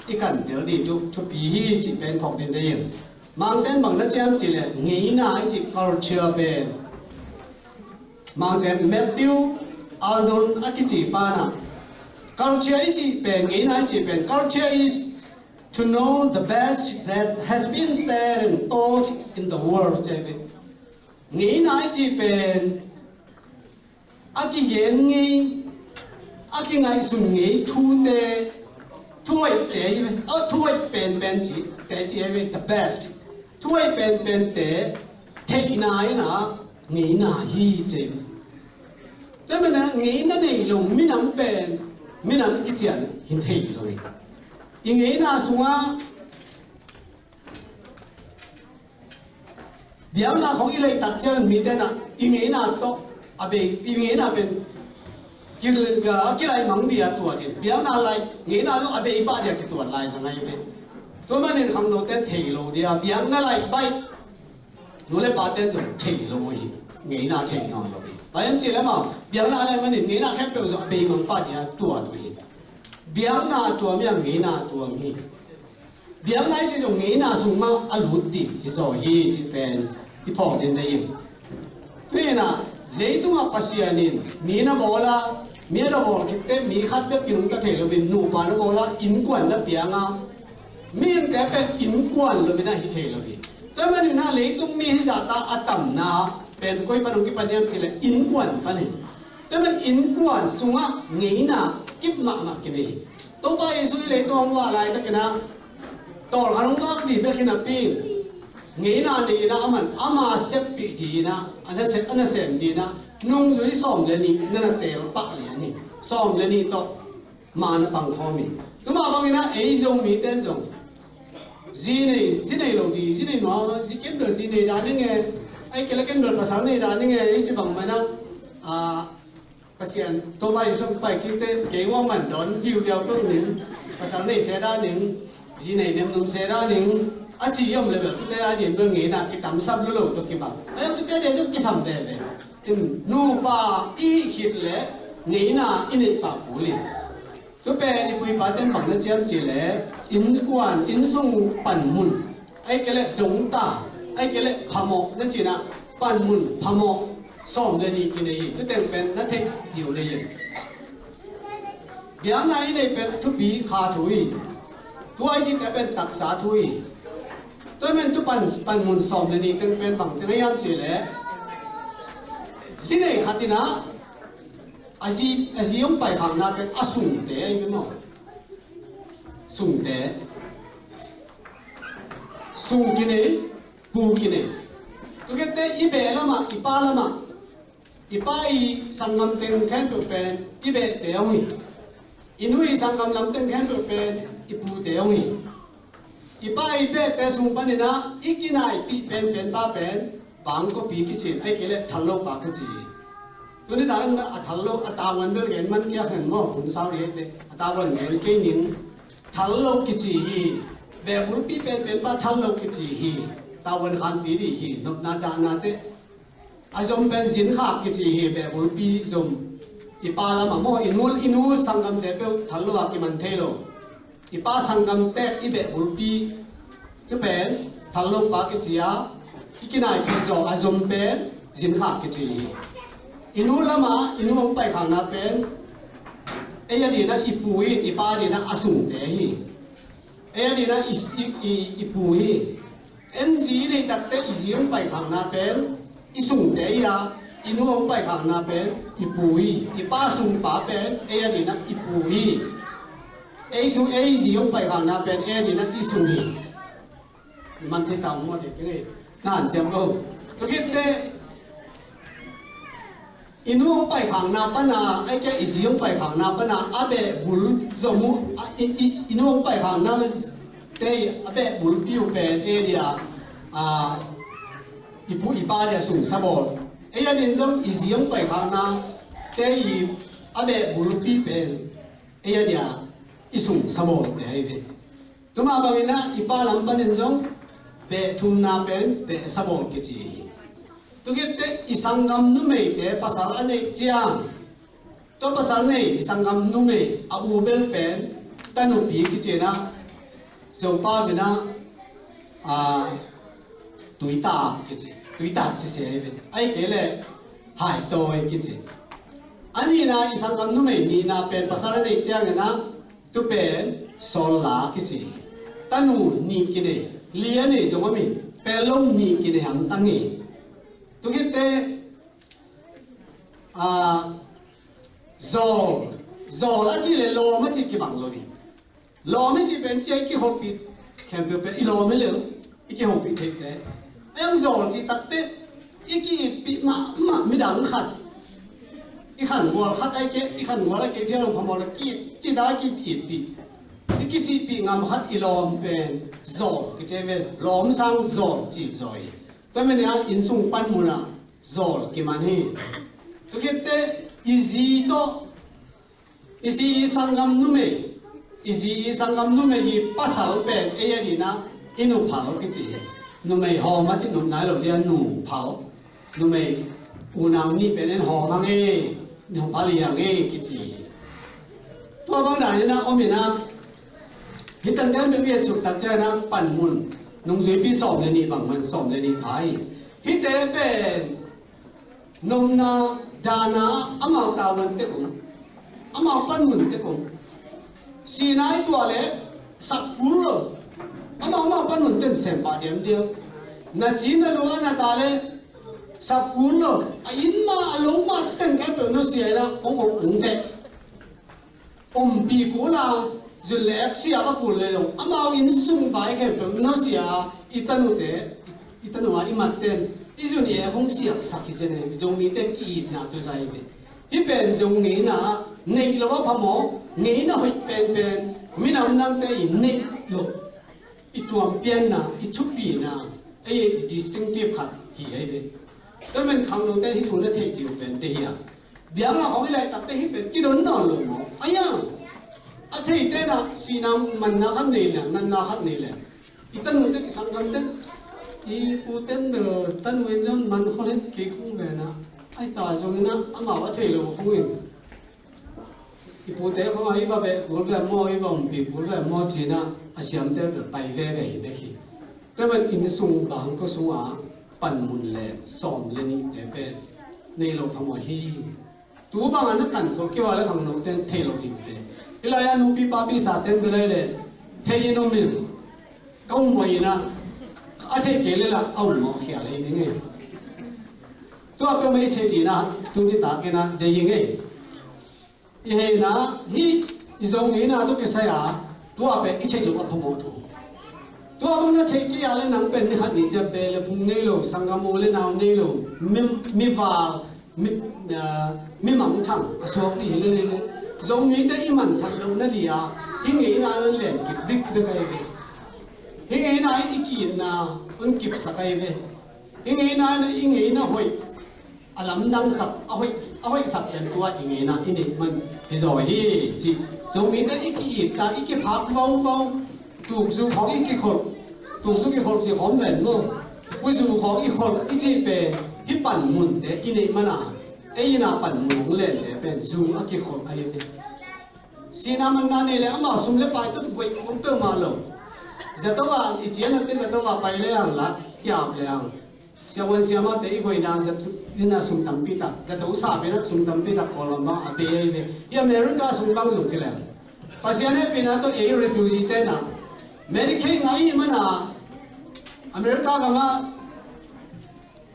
อีกันเตลดีทุกชุบปีฮีจิเป็นพอกดินได้ยังบางแต่บางนัดเจ้าจิเลยงี้น่าจิ culture เป็นบางแต่แมทธิวอัลดอนอากิจิปานะ culture จิเป็นงี้น่าจิเป็น culture is to know the best that has been said and taught in the world ใช่ไหมงี้น่าจิเป็นอากิเย็นงี้อากิไงสุนงี้ทูเตถ้วยเตะใช่ไหมถ้วยเป็นจีเตะจีเป็น the best ถ้วยเป็นเตะเทนายนะงี้นาฮีเจมแต่มันนะงี้นั่นเองลงไม่นำเป็นไม่นำกิจการหินเทเลยยังงี้นาสัวเดี๋ยวนาของอีเลยตัดเชือกมีแต่นะยังงี้นาโตอาเบยังงี้นาเป็นกี่ไรมั่งเดียตัวเดียวเดี๋ยวนาไรงี้นาลูกอาเบย์ป้าเดียกี่ตัวไรสังไงเบตัวมันเนี่ยคำโน้ตเต้นเทโลเดียเดี๋ยวนาไรใบรู้เลยป้าเต้นจนเทโลเว้ยงี้นาเทนอนเลยไปยังเจแล้วมั้งเดี๋ยวนาอะไรมันเนี่ยงี้นาแค่เป็นอาเบย์มั่งป้าเดียตัวด้วยเดี๋ยวนาตัวมีงี้นาตัวมีเดี๋ยวนาจะ用งี้นาสูงมาอลุดดิอิโซฮีจิเป็นอีพอเดินได้ยังเพื่อนน่ะเลยตัวปัสยานินมีน่ะบอกละมีน่ะบอกคิดแต่มีขัดแบบกินก็เทลวินนูปานะบอกละอินกวนละเปียงอ่ะมีนแต่เป็นอินกวนละวินะฮิเทลวิแต่มันน่ะเลยตัวมีฮิซาตาอัตตัมนาเป็นคุยปนุกิปันยามจิเลอินกวนปะนี่แต่มันอินกวนสุงะงี้น่ะกิบมากินนี่ตัวไปสุยเลยตัวมัวอะไรตะกินะตัวขนมวักดีเบกินะปีงี้น่ะนี่นะมันอามาเซปปีดีนะอันนั้นเซมดีนะนุ่งจุยซ้อมเลยนี่นั่นเตลปักเลยนี่ซ้อมเลยนี่ตัวมานะปังพอมีตัวมาบังนะเอจงมีเต้นจงจีนี่โลดีจีนี่มาจีเก็บเดอร์จีนี่ด้านนี้ไงไอ้เกล็ดเก็บเดอร์ภาษาเนี่ยด้านนี้ไงไอ้จีบังมันนะภาษาตัวไปส่งไปคิดเต้เกี่ยวว่ามันโดนยิวเดียวตัวหนึ่งภาษาเนี่ยเสียด้านหนึ่งจีนี่เนี่ยนุ่มเสียด้านหนึ่งอาจียอมเลยแบบทุกแต่อาเดียนเรื่องงี้นะกิตามซับลุตุกิบังไอ้ทุกแต่เดี๋ยวกิสัมเดเบนูปาอีคิดเลยงี้นะอินิปาบุลีตัวเป็นอีปุยปาเต้นบังนะเจ้าจีเลยอินกวนอินซุงปันมุนไอ้เกล็ดดงตาไอ้เกล็ดพามอกนั่นจีนะปันมุนพามอกซ้อมเลยนี่กินเลยตัวแต่เป็นนัทเทอยู่เลยเดี๋ยวนายนี่เป็นทุบีขาถุยตัวไอ้จีแต่เป็นตักษาถุยตัวมันตุปันมุนซ้อมเลยนี่เป็นบังที่ยามจีเลยสิ่งไหนขัดที่นะอาชียงไปข้างหน้าเป็นอาสุงเตะไอ้พี่น้องสุงเตะสุงกินเองปูกินเองตัวเตะอีเบลละมาอีปาละมาอีปาอีสังกัมเต็งแค่ตัวเป็นอีเบเตะเอางี้อินุยสังกัมลำเต็งแค่ตัวเป็นอีปูเตะเอางี้อีปาอีเบเตะสุงปันนี่นะอีกินไอปีเป็นตาเป็นบางก็ปีกิจไอ้เกล็ดทะลุปากกิจตัวนี้ได้นะทะลุตาวันเบลเห็นมันแค่เห็นมั้งหุ่นสาวเห็นตาวันเห็นแค่นิ่งทะลุกิจฮีแบบบุลปีเป็นป้าทะลุกิจฮีตาวันขันปีดีฮีนบนาดานาเตอาจจะเป็นสินค้ากิจฮีแบบบุลปีจมอีปาละมั่งมั้งอินูสังกัมเตเปทะลุอากิมันเทโลอีปาสังกัมเตอีแบบบุลปีจะเป็น thằng lâu ba cái chia cái này bây giờ azom pen dính khác cái gì inu lama inu ông bay khang na pen ấy đi na ipui ipa đi na asung thế hi ấy đi na ipui en gì này đặt tới gì ông bay khang na pen isung thế ya inu ông bay khang na pen ipui ipa sung pa pen ấy đi na ipui ấy sung ấy gì ông bay khang na pen ấy đi na isung hiมันที่ทำหมดอย่างนี้น่าเสียงเราตัวคิดเนี่ยอินูไปขังนาปนาไอ้แกอิสิยงไปขังนาปนาอาเบบุลสมุอินูไปขังนาเตยอาเบบุลพิวเป็นเอเดียอีผู้อีป้าเดียส่งสบอลไอ้ยันนินจงอิสิยงไปขังนาเตยอาเบบุลพิเป็นไอ้ยันเดียอิส่งสบอลเตยเบตัวมาบางนะอีป้าลำปันนินจงเปทุมนาเป็นเปสบอลกิจีตุกิเตอิสังกัมนุเมเตภาษาอันนี้เจียงตัวภาษาเนี่ยอิสังกัมนุเมอาอูเบลเป็นตันุปีกิจีนะเจ้าป้าเป็นนะตุยตากิจีตุยตาจิเสียเป็นไอ้เกลเลยหายตัวกิจีอันนี้นะอิสังกัมนุเมนี่นะเป็นภาษาอันนี้เจียงนะตัวเป็นโซลากิจีตันุนี่กินเนี่ยเลี้ยนี่จงว่ามีเป็นลมนี่กินเนี่ยหำตั้งนี่ตุกิเตโซละจีเลยโลไม่จีกี่บังเลยโลไม่จีเป็นเจ้ากี่หกปีแข่งเป็นอีโลไม่เลยอีกี่หกปีเท่แต่ยังโซจีตัดเตอีกี่ปีมาไม่ดังขัดอีขันวัวขัดไอ้เกอีขันวัวไอ้เกที่เราพมอลกี่จีได้กี่ปีอีกี่สิปีงามขัดอีโลมเป็นโซก็จะเป็นโลมสร้างโซจีจอยแต่เมื่อเนี่ยอินซุงปันมุนะโซลกี่มันฮีตุกิเตอิซีโตอิซีสังกัมนุเมอิซีสังกัมนุเมฮีปัสสาวเป็นเอียดีนะอินุพัลกิจีนุเมหอมาจินุนายเราเรียนนุพัลนุเมอุณานี่เป็นหอมังเอนุพัลยังเอกิจีตัวบางด่านนี่นะอมินะฮิตันกันเป็นเวียสุดตัดใจนะปั่นมุนนุ่งสวยพี่สอบเลยนี่บางมันสอบเลยนี่พายฮิตเตเป็นนมนาดานาอามาตาวันเตกุงอามาปันมุนเตกุงสีนายตัวเล็กสักกุลอามาปันมุนเต็มเส้นปาเดียมเดียวนาจีนลูกนาตาเล็กสักกุลอินมาอารมณ์มาเต็มแค่เป็นนเสียนะองเวปีกุลาจุดเล็กเสียก็กุลเลยอามาอินสุ่มไปแค่เป็นนเสียอิตานุเตอิตานุว่าอิมาเต็นอีจุนี่คงเสียสักทีเจนจงมีเต็มกี่นาตัวใจเปอีเป็นจงงี้นะในโลกพมองี้นะให้เป็นไม่นำนั่งแต่อินนี่โลกอีตัวเปลี่ยนนะอีชุบปีนะไอ้ distinctive ขัดหีไอ้เปแต่มันคำลงแต่ที่ทุนได้เที่ยวเป็นเดียเบียงเราของอะไรตัดแต่ที่เป็นกี่โดนนอนลงหมอไอ้ยังอาทิตย์เต้นะสีน้ำมันนักขัดนี่แหละมันนักขัดนี่แหละอีตันนู้นเต้สังกัมเต้อีปูเต้นเดอตันเวนจนมันเขาเล่นเกี่ยงเวนะไอ้ตาจงนะอามาว่าเที่ยวของเองอีปูเต้เขาไอ้บ้าเบกูเรียกมอไอ้บ้าปีกูเรียกมอจีน่ะอาเซียนเต้เป็นไปเว่เว่เด็กแต่มันอินส่งบางก็ส่งอ่ะปั่นมุนเล่ซ้อมเล่นนี่เต้เป็นในโลกพม่าฮีตัวบางอันนั้นคนเกี่ยวอะไรของเราเต้นเที่ยวดีเต้เวลาอย่านูปีป้าปีสาเต้นไปเลยเลยเที่ยวนู่นนี่ก็ไม่นะอาทิตย์เกลือละเอาหมอเขียอะไรนี่ไงตัวเป็นไม่ใช่ดีนะตัวที่ตาเกนะเดี๋ยวยังไงเฮ้ยนะฮีอีสองนี้นะตัวเกษยาตัวเป็นอีเชลูกพมอทูตัวมันจะใช้กี่อะไรนังเป็นนี่ขัดนี่จะเป็นเลยพุ่งนี่โลสังกามเลยนาวนี่โลมีวามีมังชังสวกดีเลยสองนี้แต่อีมันทันลงนั่นดีอ่ะยิ่งไงนะเล่นกิบดิกได้ไงเว้ยยิ่งไงนะอีกินนะมันกิบสักไงเว้ยยิ่งไงนะหอยอลัมดังสักเอาไว้สักยันตัวยิ่งไงนะอินี่มันฮิโซฮีจีสองนี้แต่อีกินกับอีกิพักเบาถูกสู่ของอีกิคนถูกสู่กี่คนสิหอมเหม็นมั้งวิสู่ของอีคนอีจีเป็นฮิปั่นมุนเดอินี่มันอ่ะไอ้น่าปั่นมุนเล่นเดเป็นสู่อีกี่คนไอ้เว้ยสีน้ำมันนั่นเองเลยอามาสุ่มเล็บไปตัวบุยผมเปิดมาเลย จะต้องว่าอีเจียนนั่นจะต้องว่าไปเรื่องละเกี่ยวเรื่องเสียวันเสียมาแต่อีกคนนั้นจะนี่น่าสุ่มตั้มปีตักจะต้องสาบเป็นสุ่มตั้มปีตักโคลัมบ้าเบย์เบย์ยี่อเมริกาสุ่มตั้มอยู่ที่แล้วภาษาเนี่ยเป็นอะไรตัวเอริฟิวจีเต้น่ะอเมริกาไงมันน่ะอเมริกาก็มา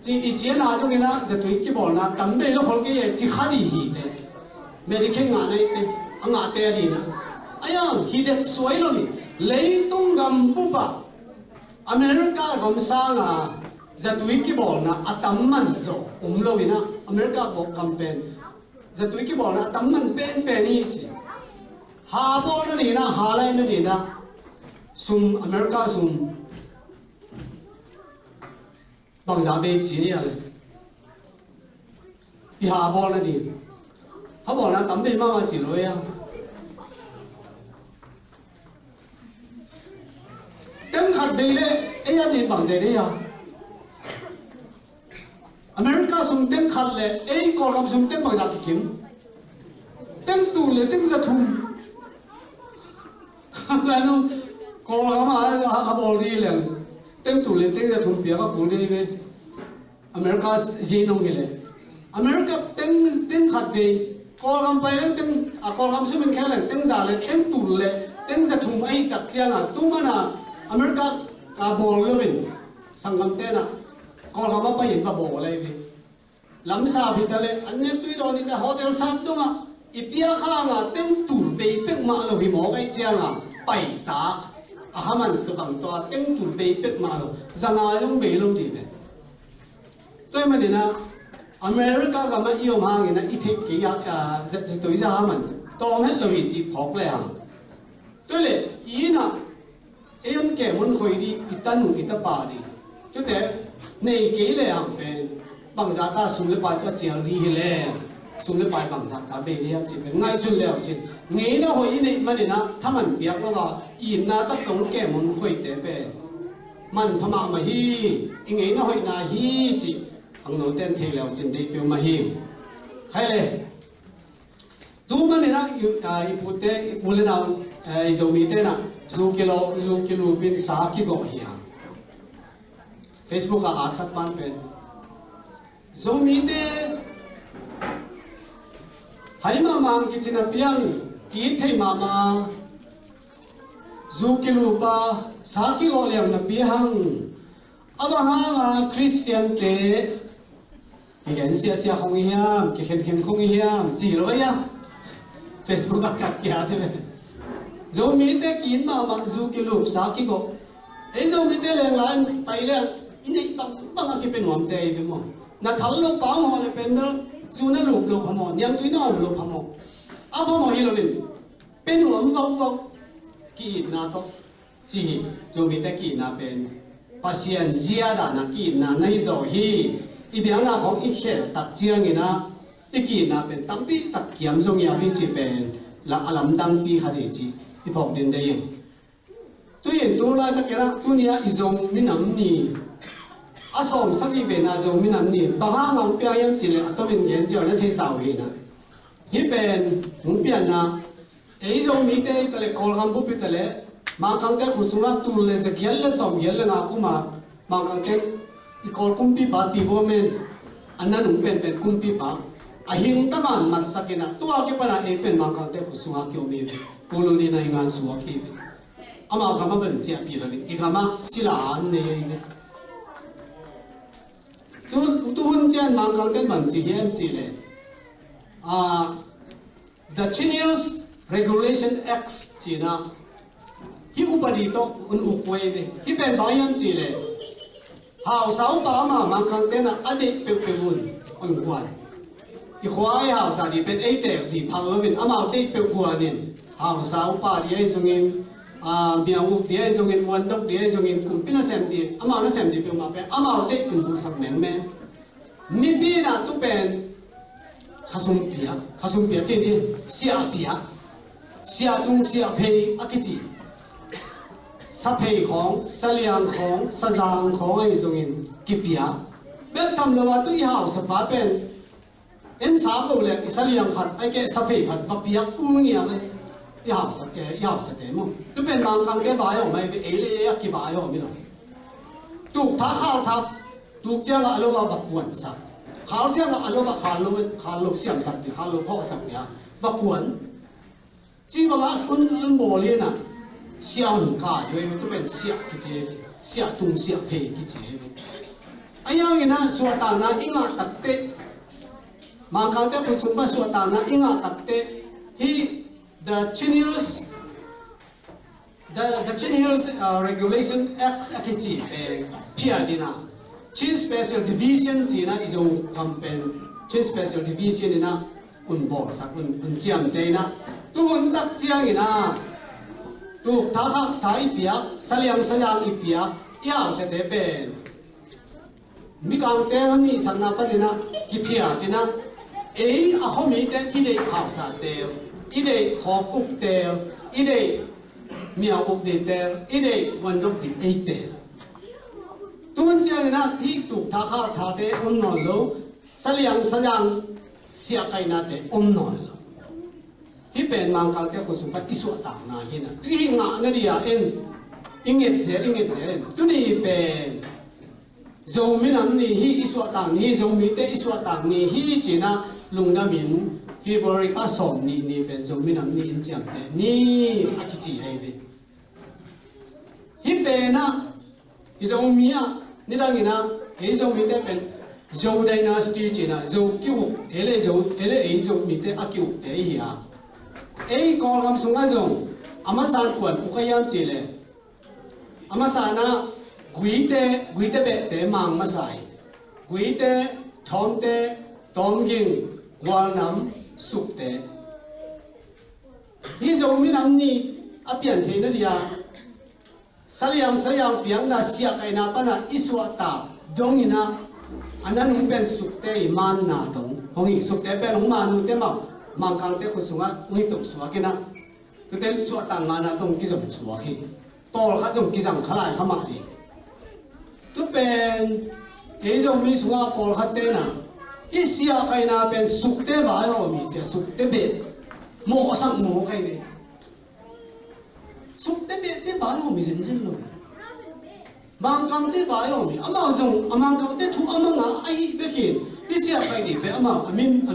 จีอีเจียนอาจจะนี่นะจะตัวอีกบอกนะตั้มเบย์แล้วคนกี่จีขาดีฮีเต้อเมริกางานนี่อังอาเตอดีนะไอ้ยังฮีเด็กสวยเลยเลยตุ้งกำปุ๊บอะอเมริกากำสร้างอ่ะจะตัวอีกบอกนะอัตมันโซโลวินะอเมริกาบอกคำเป็นจะตัวอีกบอกนะอัตมันเป็นนี่จีฮาบอลนี่นะฮาไลน์นี่นะซุ่มอเมริกาซุ่มบางอย่างเป็นจีอะไรอีฮาบอลนี่เขาบอกนะตั้มเป็นมาจีเลยอ่ะเต็มขัดไปเลยไอ้ยันนี่บางใจได้ยังอเมริกาสุ่มเต็มขัดเลยไอ้กอล์ฟสุ่มเต็มบางอย่างกิมเต็มตูเลยเต็มจะทุ่มแล้วนู้กอล์ฟมาอาบอลดีเลยเต็มตูเลยเต็มจะทุ่มเปียกก็ปูดีเลยอเมริกาเจนงเลยอเมริกาเต็มขัดไปกอล์ฟไปเลยเต็มกอล์ฟสุ่มเป็นแค่เลยเต็มจ่าเลยเต็มตูเลยเต็มจะทุ่มไอ้ตัดเสียงอ่ะตุ้มมันอ่ะอเมริกาบอลเลยสังคมเต้นอ่ะกอล์ฟมาไปเห็นว่าบอลอะไรไปลำซาพิทะเลอันนี้ตุยโดนนี่แต่โฮเทลซับตรงอ่ะอีเปียข้างอ่ะเต็มตูเบย์เป็กมาเราพิมพ์ไอ้เจ้าอ่ะไปตากอามันตัวบางตัวเต็มตูเบย์เป็กมาเราจะงานยังเบย์เราดีไหมตัวมันนี่นะอเมริกาก็มาเอี่ยวมาอย่างนั้นอีเทคกี้จะตัวจะหามันตอนนั้นเราวิจิพกเลยอ่ะตัวเลยอีน่ะเอ็นแก่มันคอยดีอีตันหนูอีตาปาดีตัวแต่ในเกลี่ยอ่ะเป็นบางจากตาสุ่มเล็บไปก็เจียงดีแล้วสุ่มเล็บไปบางจากตาเบย์เนี่ยจีเป็นง่ายสุดแล้วจีเงี้ยนะหอยนี่มันนี่นะถ้ามันเปียกแล้วว่าอีน่าต้องต้องแก่มันคอยเตะเป็นมันพม่ามาฮีเงี้ยนะหอยนาฮีจีอังโนเต้นเทแล้วจีได้เปียวมาฮีใครเลยดูมันนี่นะอยู่อีพูดเตะมูลนาอีโจมีเตะนะจูกิโลเป็นสากิโกเฮีย Facebook อาร์ตปันเป็นZomite hai mama kichina piang ki thei mama zukilupa saki olem na pihang abahanga Christian te igen sia khongiam ki khen khongiam ji lo ya Facebook akat kya the Zomite kin mama zukilup saki go ei Zomite leng lan pai le ini bang ki penuam te i mo na thal lo pang ho le pen do zu na lup lo phamo nyam tui na om lo phamo a phamo hi lo bin pen om vau ki na to chi zo mi ta ki na pen pasien zia da na ki na nai zo hi i biang na hong i khel tak chiang ina i ki na pen tam pi tak kiam zong ya bi chi pen la alam dang pi khari chi i phok din de yin tu yin tu la ta kera tu nia i zong mi nam ni asom saki be na zo minam ni banga ngam pya yam chile atomin gen jo na thei saw hi na hi pen hung pian na ei zo mi te tale kol gam bu pi tale ma kang te khusura tu le se gyal le som gyal le na ku ma kang te i kol kum pi ba ti bo men anna nung pen kum pi ba a hing ta man mat sakina tu a ke pa na e pen ma kang te khusura kyo mi koloni na ingan suwa ki ama ga ma ben chia pi la ni ga ma sila an ne ne tu hun chen mang kang ten bang chi hem chi le the Chinese Regulation Act chi na hi upadi to un ukwe be hi pen bayam chi le hao sao pa ma mang kang ten ade pe pe un on kwan i khwai hao sa di pen ei te di phal lovin amao te pe kwanin hao sao pa di ai zongin biawuk di ai zongin wandok di ai zongin kumpina sem di amao na sem di pe ma pe amao te un bur sak men men mi bi na tu pen khasum pia che di sia tung sia phei akiti sa phei khong sa liang khong sa jang khong ai zongin ki pia bet tham lo wa tu i hao sa pa pen en sa ko le i sa liang khat ai ke sa phei khat va pia ku ngia me 要什么？这边忙刚给白哦，没哎嘞要给白哦，没咯。读他考他，读这个阿罗巴不管啥，考这个阿罗巴考路想啥的，考路跑啥的啊，不管。基本上คนโบราณน่ะเสียงกาอยู่จะเป็นเสียกิจเสียตุงเสียเพกิจไอ้ยังงี้นะสวดตานะอิงาตัดเตมาเขาแต่คุณสมบัติสวดตานะอิงาตัดเต he the generous regulation acts กิจเพียดีนะชิ้น special division จีนะอีโจคำเป็นชิ้น special division นี่นะอุ่นบ่อสักอุ่นเจียมเตนะตัวอุ่นตักเจียงนี่นะตัวท้าอีเปียสลียงอีเปียยาวเสด็จเป็นมีการเตะนี่สันนับนี่นะกิเพียดีนะอาเขามีแต่อีเดหาวสาเตลอีเดหอกุกเตลอีเดเมียกุกเดเตลอีเดวันลุกดิเตลตัวเจียงนี่นะที่ตัวท้าเตะอุ่นนอนโลสลียงเสียไกนาเตอุ่นนอนโลที่เป็นมังกรเตะคนสุภาพอิสระต่างนาหินะที่งานนี่อ่ะอิงเกตเสียตัวนี้เป็นโจมินำนี่ฮีอิสระต่างนี่โจมิเตอิสระต่างนี่ฮีจีน่าลุงดามินฟิบริกาสอนนี่เป็นโจมินำนี่อินเจียมเตนี่อากิจิให้เป็นฮีเป็นนะโจมิอ่ะนี่ดังนี้นะโจมิเตเป็นโจไดนาสตีจีน่าโจคิวโจมิเตอาคิวเตฮีอ่ะก่อนคำสุงอาจงอามาสานควรอุกยามจีเลยอามาสานะกุยเตเบเตมังมาใส่กุยเตทอมเตตอมกิงวาน้ำสุกเตนี่จะมีน้ำนี่อาเปลี่ยนเทนเดียสลียงเปียงน่ะเสียไก่น่ะปนะอิสวตาดงอินะอันนั้นนุ่งเป็นสุกเตอิมันน่ะดงหงอิสุกเตเป็นหงมานุ่งเตมามังคังเตคุสุงะงุยตุกสวากินะตัวเตสวต่างงานนะต้องกิจงสวากิโตแล้วต้องกิจงขลายขมาดีตัวเป็นจงมีสุงะปอลขัดเตนะอิเสียใครนะเป็นสุกเตบายเรามีเจ้าสุกเตเบโมสังโมใครเบสุกเตเบเตบายเรามีเจนเลยมังคังเตบายเรามีอามาจงมังคังเตทุอามังอ่ะไอ้เบกินอิเสียใครดีเป็นอา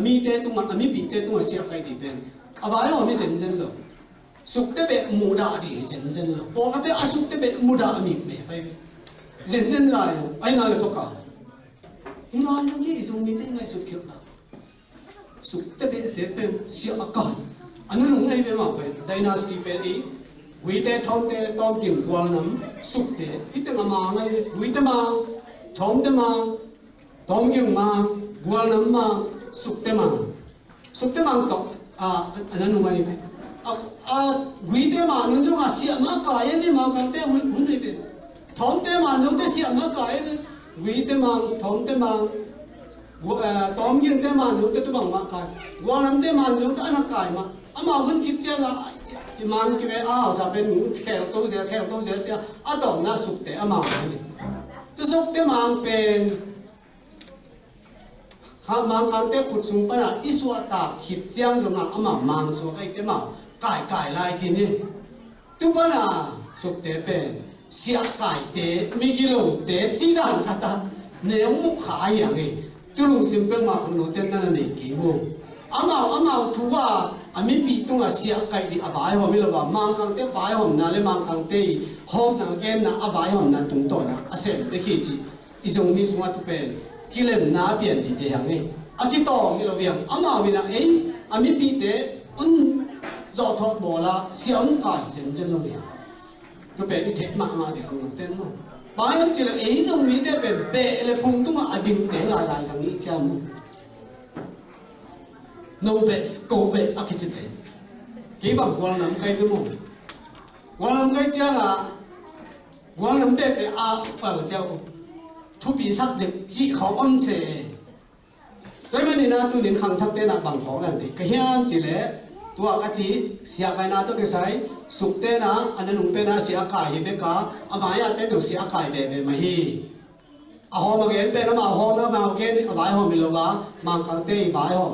มีเตตุงอามีปีเตตุงเสียใครดีเป็นอาบายเรามีเจนเลยสุกเตเบมูดาดีเจนเลยปอขัดเตอาสุกเตเบมูดามีเมย์ไปเจนเลยไอ้งานเลยปะกะงานนี้จงมีแต่ไงสุดเขียวนะสุดแต่เป็นเสียอากาศอันนั้นไงเป็นมาเป็นดินาสตีเป็นวิเตทอมเตตอมกิ่งกวางน้ำสุดเตวิเตงมาไงวิเตมาทอมเตมาตอมกิ่งมากวางน้ำมาสุดเตมาต่ออันนั้นไงเป็นวิเตมานุ่งจงอาเสียมากายเป็นมากันเตหุ่นเลยเป็นทอมเตมานุ่งเตเสียมากายเป็นวิเตมังทอมเตมังตอมยิงเตมันอยู่เตตุบังมากันวานัมเตมันอยู่เตอนักกายมาอามาวันคิดเจ้าละมันคิดว่าสาเป็นแขกโตเสียเจ้าดอกน่าสุกเตอามาเนี่ยตัวสุกเตมังเป็นมังกันเตขุดสุงปนะอิสวตาคิดเจ้าตรงนั้นอามามังสุกไอเตมังกายลายจีนี่ตัวปนะสุกเตเป็นเสียกายเตมีกิโลเตจีดันกันตาเนื้อมุขหายอย่างไงจุลุงสิมเป็นมาของโนเทนนั่นนี่กี่วงอามาทัวอามีปีตุงเสียกายดีอบายหอมไม่รู้ว่ามังคังเตบายหอมนั่นเลยมังคังเตหอมนั่งแกนนั่งอบายหอมนั่นตรงตัวนะอาเซนเด็กจีอีสงมีสมัติเป็นกิเลนน่าเปลี่ยนดีเดียงไงอาทิตย์ต่อไม่รู้ยังอาวินะอามีปีเตจอดทอดโบราเสียงกายเจนเลยก็เป็นที่เทมาเดี๋ยวของเต้นมั้งบางอย่างที่เราจงมีแต่เป็นเบลเลยพุ่งตัวอดิมเตะลายสังนี้เจ้ามั้งโนเบโกเบอากิจิเตะกี่บางวันน้ำไก่ก็มั้งวันน้ำไก่เจ้าละวันน้ำเบเป็นอาเปล่าเจ้าทุบปีสักเด็กจีเขาอ้อนเสยโดยไม่นี่นะตัวนี้ขังทับเต้นบางของนั่นเด็กก็เฮียนจีเล่ตัวกะจีเสียกายนาตัวก็ใส่สุกเตนะอันนั้นนุ่งเป็นนะเสียกายเบกะอาบายาเต้นดูเสียกายเบมาฮีอาหอมาเกนเป็นมาหอนะมาเกนอาบายหอมิโลวะมังกังเตยบายหอ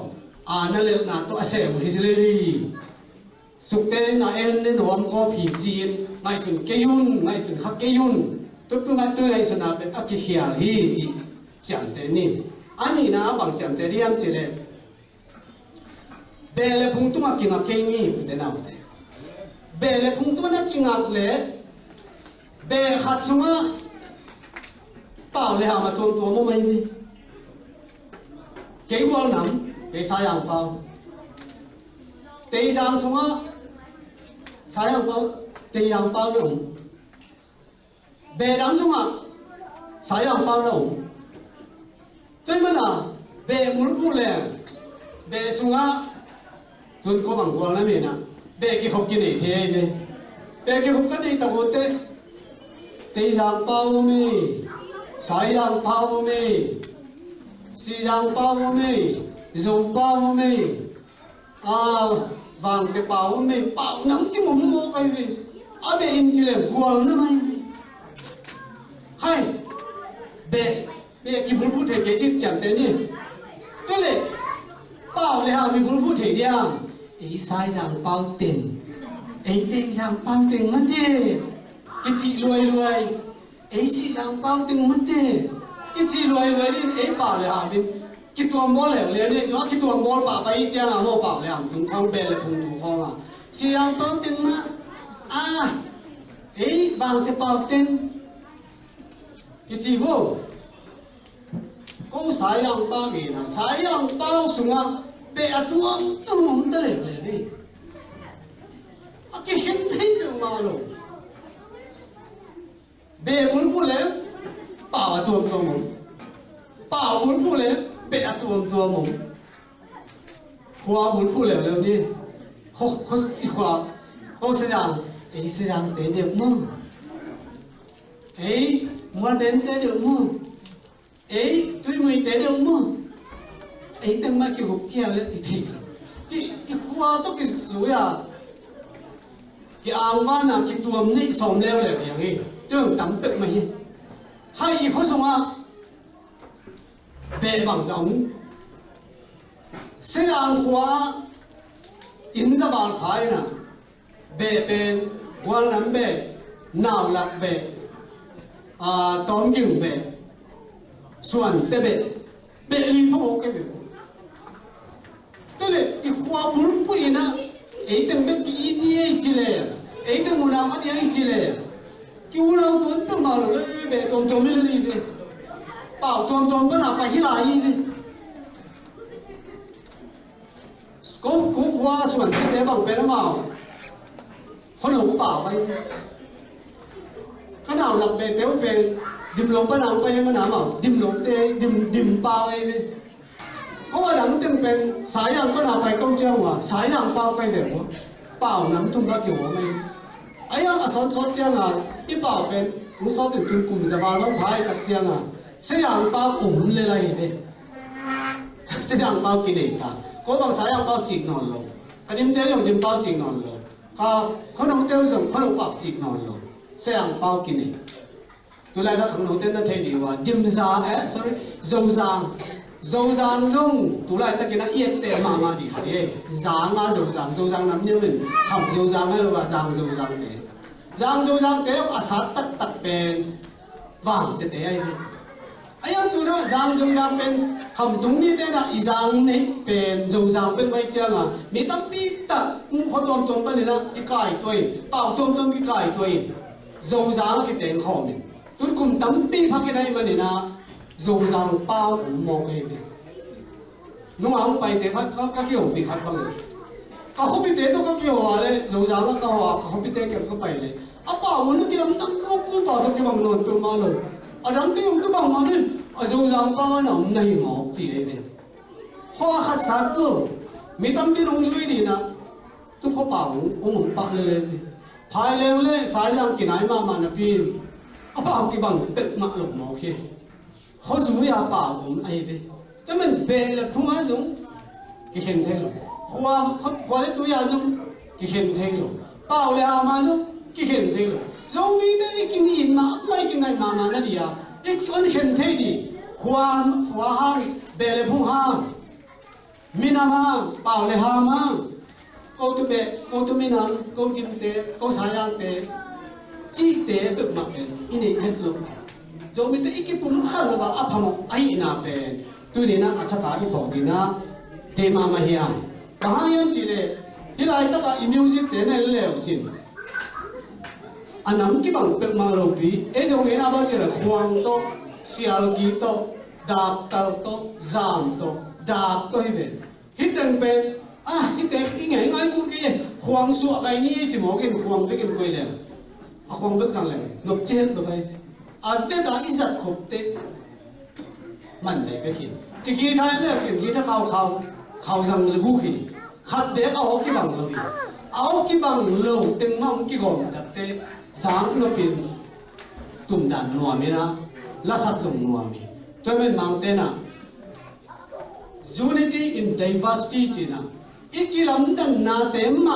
อันนั้นเลยนะตัวเสมฮิจิเลรี สุดเตนเอ็นในหนวมก็ผีจีนไงสุนเกยุนไงสุนขักเกยุนตัวตัวนั้นตัวไงสุนอาเป็นอักเขียฮีจีจำเตนี่อันนี้นะบางจำเตเรียมเจเลเบลพุ่งตัวมากินอักเกนี่อุตนาอุตเบลพุ่งตัวนักกินอักเล่เบลขัดสงะเปล่าเลยหามาตัวมั่วไม่ดีเกี่ยวกับน้ำเกี่ยวสายางเปล่าเตียงสงะสายางเปล่าเตียงเปล่าเนี่ยเบลน้ำสงะสายางเปล่าเนี่ยจนมันอ่ะเบลมุลพูเลยเบลสงะจนก็บางคนนั่นเองนะเบลกี่เขากินไอ้เท่เบลกี่เขากินไอ้ตะโกนเตียงเปล่าไม่สายางเปล่าไม่สียางเปล่าไม่รูปเปล่าไม่วางแต่เปล่าไม่เปล่าน้ำกี่มุมมองไปเลยอาเบอินจิเลกวางนั่นไม่ให้เบกี่บุญพูดเถิดเกี่ยจิตจำเต็มนี่ตัวเลยเปล่าเลยฮะมีบุญพูดเถิดยังไอ้สายยางเปล่าเต็มไอ้เตียงเปล่าเต็มมันเด้กี่จีรวยไอ้สียางเปล่าเต็มมันเด้กี่จีรวยนี่ไอ้เปล่าเลยฮะเป็นกี่ตัวบอลเลยเนี่ยว่ากี่ตัวบอลป่าไปเจ้าหน้าโมเปล่าเลยฮะถึงคลองเบลเลยพุ่งถูกคลองอ่ะสียางเปล่าเต็มนะไอ้บางแต่เปล่าเต็มกี่จีโว้ก็สายยางเปล่ามีนะสายยางเปล่าสูงอ่ะเบะตัวต้องมุ่งตะเลยดิอะกี่เห็นที่เป็นมาโลเบะบุญพูดเลยป่าวตัวมึงป่าวบุญพูดเลยเบะตัวมึงหัวบุญพูดเลยเรื่องนี้เขาอีกหัวเขาเสียงไอ้เสียงเด็กมึงไอ้มัวเด่นเด็กมึงไอ้ตุ้ยมือเด็กมึงไอ้ตั้งมาเกี่ยวกับเกี่ยวเลยไอ้ที่จีอีกหัวต้องกินสวยอ่ะกี่อ่างว่าน่ะกี่ตัวมันนี่สองเดียวเลยอย่างนี้จึงตั้มเป็ดมาให้อีกเขาส่งอ่ะเบะบังจังเสียงหัวอินจะบาลพายน่ะเบะเป็นวันนั้นเบะนาวหลักเบะตอนกิ่งเบะส่วนเตเบะรีบโอเคเบะตัวเลยอีกหัวบุญปุยนะไอ้ตั้งเบะกี่นี่จิเลยไอ้ตั้งมุนามัดยังจิเลยกี่วันเราตัวตั้งมาเลยเบะตัวไม่เลยนี่เบะเปล่าตัวก็น่าไปที่ไหนนี่ก็ว่าส่วนที่เตะบังเป็นมาเขาหลงเปล่าไปขนาดหลับเบะเตะเป็นดิมหลงก็นั่งไปให้มันหนาวดิมหลงเตะดิมเปล่าไอ้นี่เพราะว่าหลังเต็มเป็นสายยางก็น่าไปก้าวเจ้าว่ะสายยางเปล่าไปเดี๋ยวเปล่าน้ำทุ่มรักอยู่ว่าไม่ไอ้ยังสอนเจ้าอ่ะอีเปล่าเป็นมึงสอนถึงกลุ่มสบายแล้วพายกับเจ้าอ่ะเสียงเปล่าอุ่นเลยอะไรเนี่ยเสียงเปล่ากินเองท่าก็บางสายเปล่าจีนอนลงกระดิ่งเตี้ยอย่างดิ่งเปล่าจีนอนลงก็ขนมเตี้ยส่งขนมปักจีนอนลงเสียงเปล่ากินเองตัวแรกขนมเตี้ยนั่นเท่ดีว่าดิ่งซาsorry โจซางจงตัวแรกตะกี้นั่นเอียดเตะมาดีค่ะเนี่ยจางโจซางน้ำเนื้อมันทำโจซางให้เราว่าจางโจซางเนี่ยโจซางเตะอาศัยตัดเป็นวางเตะไอ้ยังตัวนั้นจางโจซางเป็นคำตรงนี้เตะนะอีจางนี่เป็นโจซางเป็นไว้เจ้าอ่ะมีตั้งปีตัดมุขตัวไปเลยนะที่กายตัวเปล่าตัวที่กายตัวโจซางที่เตะข้อมันตุนกุมตั้งปีพักได้มันนี่นะโจซางเปล่ามองไปน้องเอาไปเตะเขาเกี่ยวปีขัดบ้างเลยเขาไปเตะตัวเขาเกี่ยวอะไรโจซางแล้วเขาไปเตะเก็บเขาไปเลยอ่ะเปล่ามันนึกยังตั้งกูเปล่าตัวที่บางนอนเป็นมาเลยอ่ะดังที่มันก็บางมาเนี่ยอ่ะโจซางเปล่าน่ะมันไม่หมอกจีเองข้อขัดสารมีตั้งปีลงช่วยดีนะตัวเขาเปล่าองค์ปักเลยพายเลยสายยางกินไหนมานะพี่อ่ะเปล่ากี่บางเป็ดมาหลบหมอกที่เขาสูงยาเปล่าผมไอ้เว้ยแต่มันเบลพุ่งมาจงกี่เห็นเท่หรอหัวเล็กตัวยาจงกี่เห็นเท่หรอเปล่าเลยอามาจงกี่เห็นเท่หรอจงมีแต่กินอินมาไม่กินไงมานั่นดีอ่ะอีกคนเห็นเท่ดีหัวหางเบลพุ่งหางมีน้ำหางเปล่าเลยหาง câu tu bè câu tu mi nam câu tim tê câu sa yang tê chi tê bực mà bè ini hết lúc rồi mình thấy cái bụng khăn là vào áp hàm ai na bè tôi này na achak cả cái phòng đi na thế mà hiam và hai em chỉ là hiện tại tất cả music thế này là chuyện anh nắm cái bằng bực mà rồi bị ấy rồi cái nào bao giờ là khoang to sial kỳ to đạp tàu to giảm to đạp to hết hít đằng bè hít đằng cái ngày ngay cũng cái khoang sụa cái ní chỉ mỗi cái khoang với cái quay liền khoang bước sang liền ngập chết rồi vậy đây là ít giật khổng tệ mình này cái gì cái thái là cái thái khao rằng là vũ khí hạt để áo cái bằng lâu áo cái bằng lâu từng mong cái gồm đặc tệ sáng nó pin tụm đàn nua mi na lá sắt dùng nua mi tôi mình mang tên à unity in diversity chỉ na ít cái lắm đàn na tem mà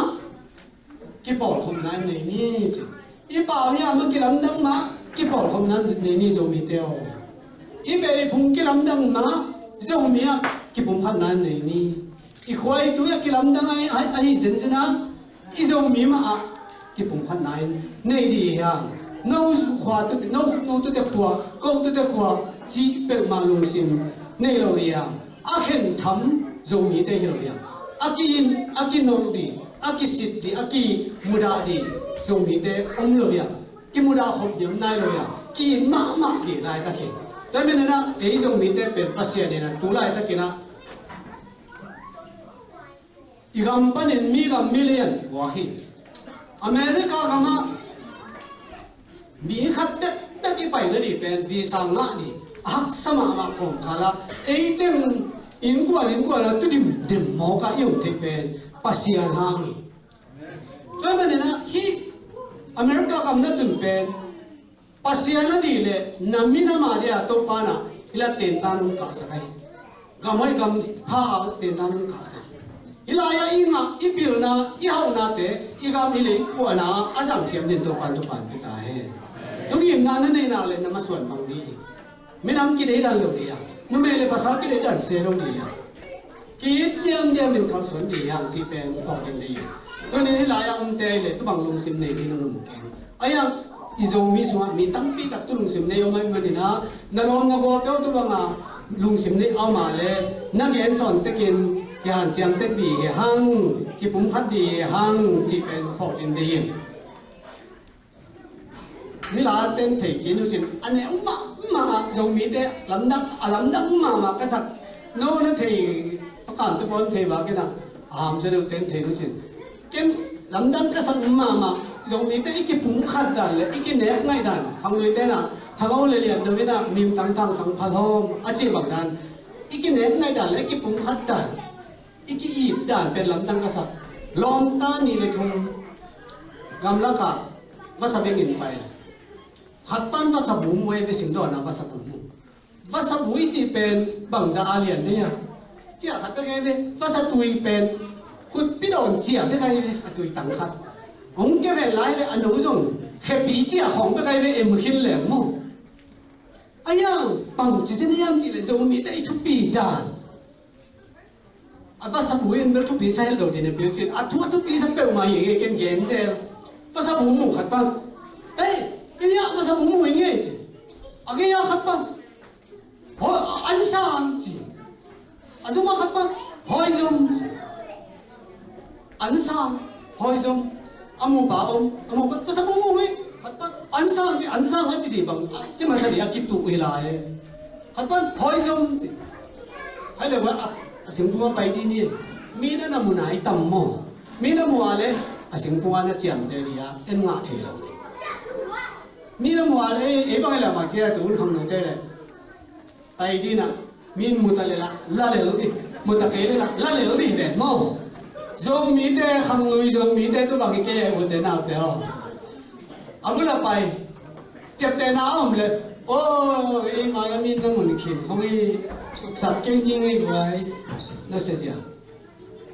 cái bỏ không nan này ni chứ ít bảo đi mà cái lắm đàn mà cái bỏ không nan này ni dùng mi teo ít về phun cái lắm đàn mà dùng mi cái phun phát nan này ni ít khoai tôi cái lắm đàn ai dân dân á ít dùng mi mà cái phun phát nan này đi ha nấu khoa tôi nấu tôi khoa câu tôi khoa chỉ biết mà lung sim này rồi đi ha khen thắm dùng mi teo rồi ha akin nấu đi sit đi muda đi dùng mi teo ông rồi ha cái muda học điểm này rồi ha cái mắc đi lại ta khen cho nên là ấy dùng mi teoเป็นภาษาเนี่ยนะตัวlại ta khen na igam panin million wahi America kama mi khat bet cái pai le di pen visa nga ni hak sama ma kong kala ei teng in kwa la tu dim mo ka yong the pen pasia hang cho nên là hi America kam na tun pen pasia na di le namina ma dia to pana ila ten tanum ka sakai gamai kam pha ten tanum ka sakai ilaya inga ipil na ihau na te igam ile ko na azang siam din to pan pita he dong yim na nei na le na maswan bang di minam ki dei dan lo dia no me le pasal ki dei dan se lo dia ki diam min kal son di yang chi pen ko din dei to ne ilaya te le to bang lung sim nei di no mu ken aya izo mi so mi tang pi tak tu lung sim nei o mai manina na lom na bo to banga lung sim nei au ma le na gen son te kin yan chiang te bi hang ki pum khat di hang chi pen phok in de yin ni la ten thei ki nu chin ane ma zo mi te lam dang ma ka sak no na thei pakam te bon thei wa ke na ham se do ten thei nu chin kem lam dang ka sak ma zo mi te ki pum khat dan le ki ne ngai dan hang le te na thagau le lian do na mim tang phal hom a chi bak dan ki ne ngai dan le ki pum khat dan iki ip dan pen lam tang kasak lom ta ni le thung gamla ka wasabeng in pai hatpan wasabu moi be sing do na wasabu mu wasabu chi pen bangza alien ne ya chia khat be be wasatui pen khut pi don chia be kai be atui tang khat ong ke ve lai le anu jong happy chia hong be kai be em hin le mo ayang bang chi chen yang chi le zo mi te thu pi dan apa sabuin ber tu bisa hello di ne piucin atu bisa sampai rumah ye ken genzel pas sabu mu khat pan ini ya pas sabu mu nge je age ya khat pan ho ansam ji azuma khat pan hoi zum ansam hoi zum amu ba amu pas sabu mu nge khat pan ansam ha ji di bang ji ma sa ya kip tu wi la ye khat pan hoi zum ji hai le wa Singapura pai di ni mina na munai tammo mina muale Singapura na chiam te dia en nga the lo mina muale e bang la ma chia tu kham no te le pai di na min mutale la le lo di mutakele la le lo di ben mo zo mi te kham lui zo mi te tu bang ke o te na te o amula pai chep te na om le ô em mà em in đang muốn khiển không ấy sập kinh nhiên ấy vậy nó sẽ gì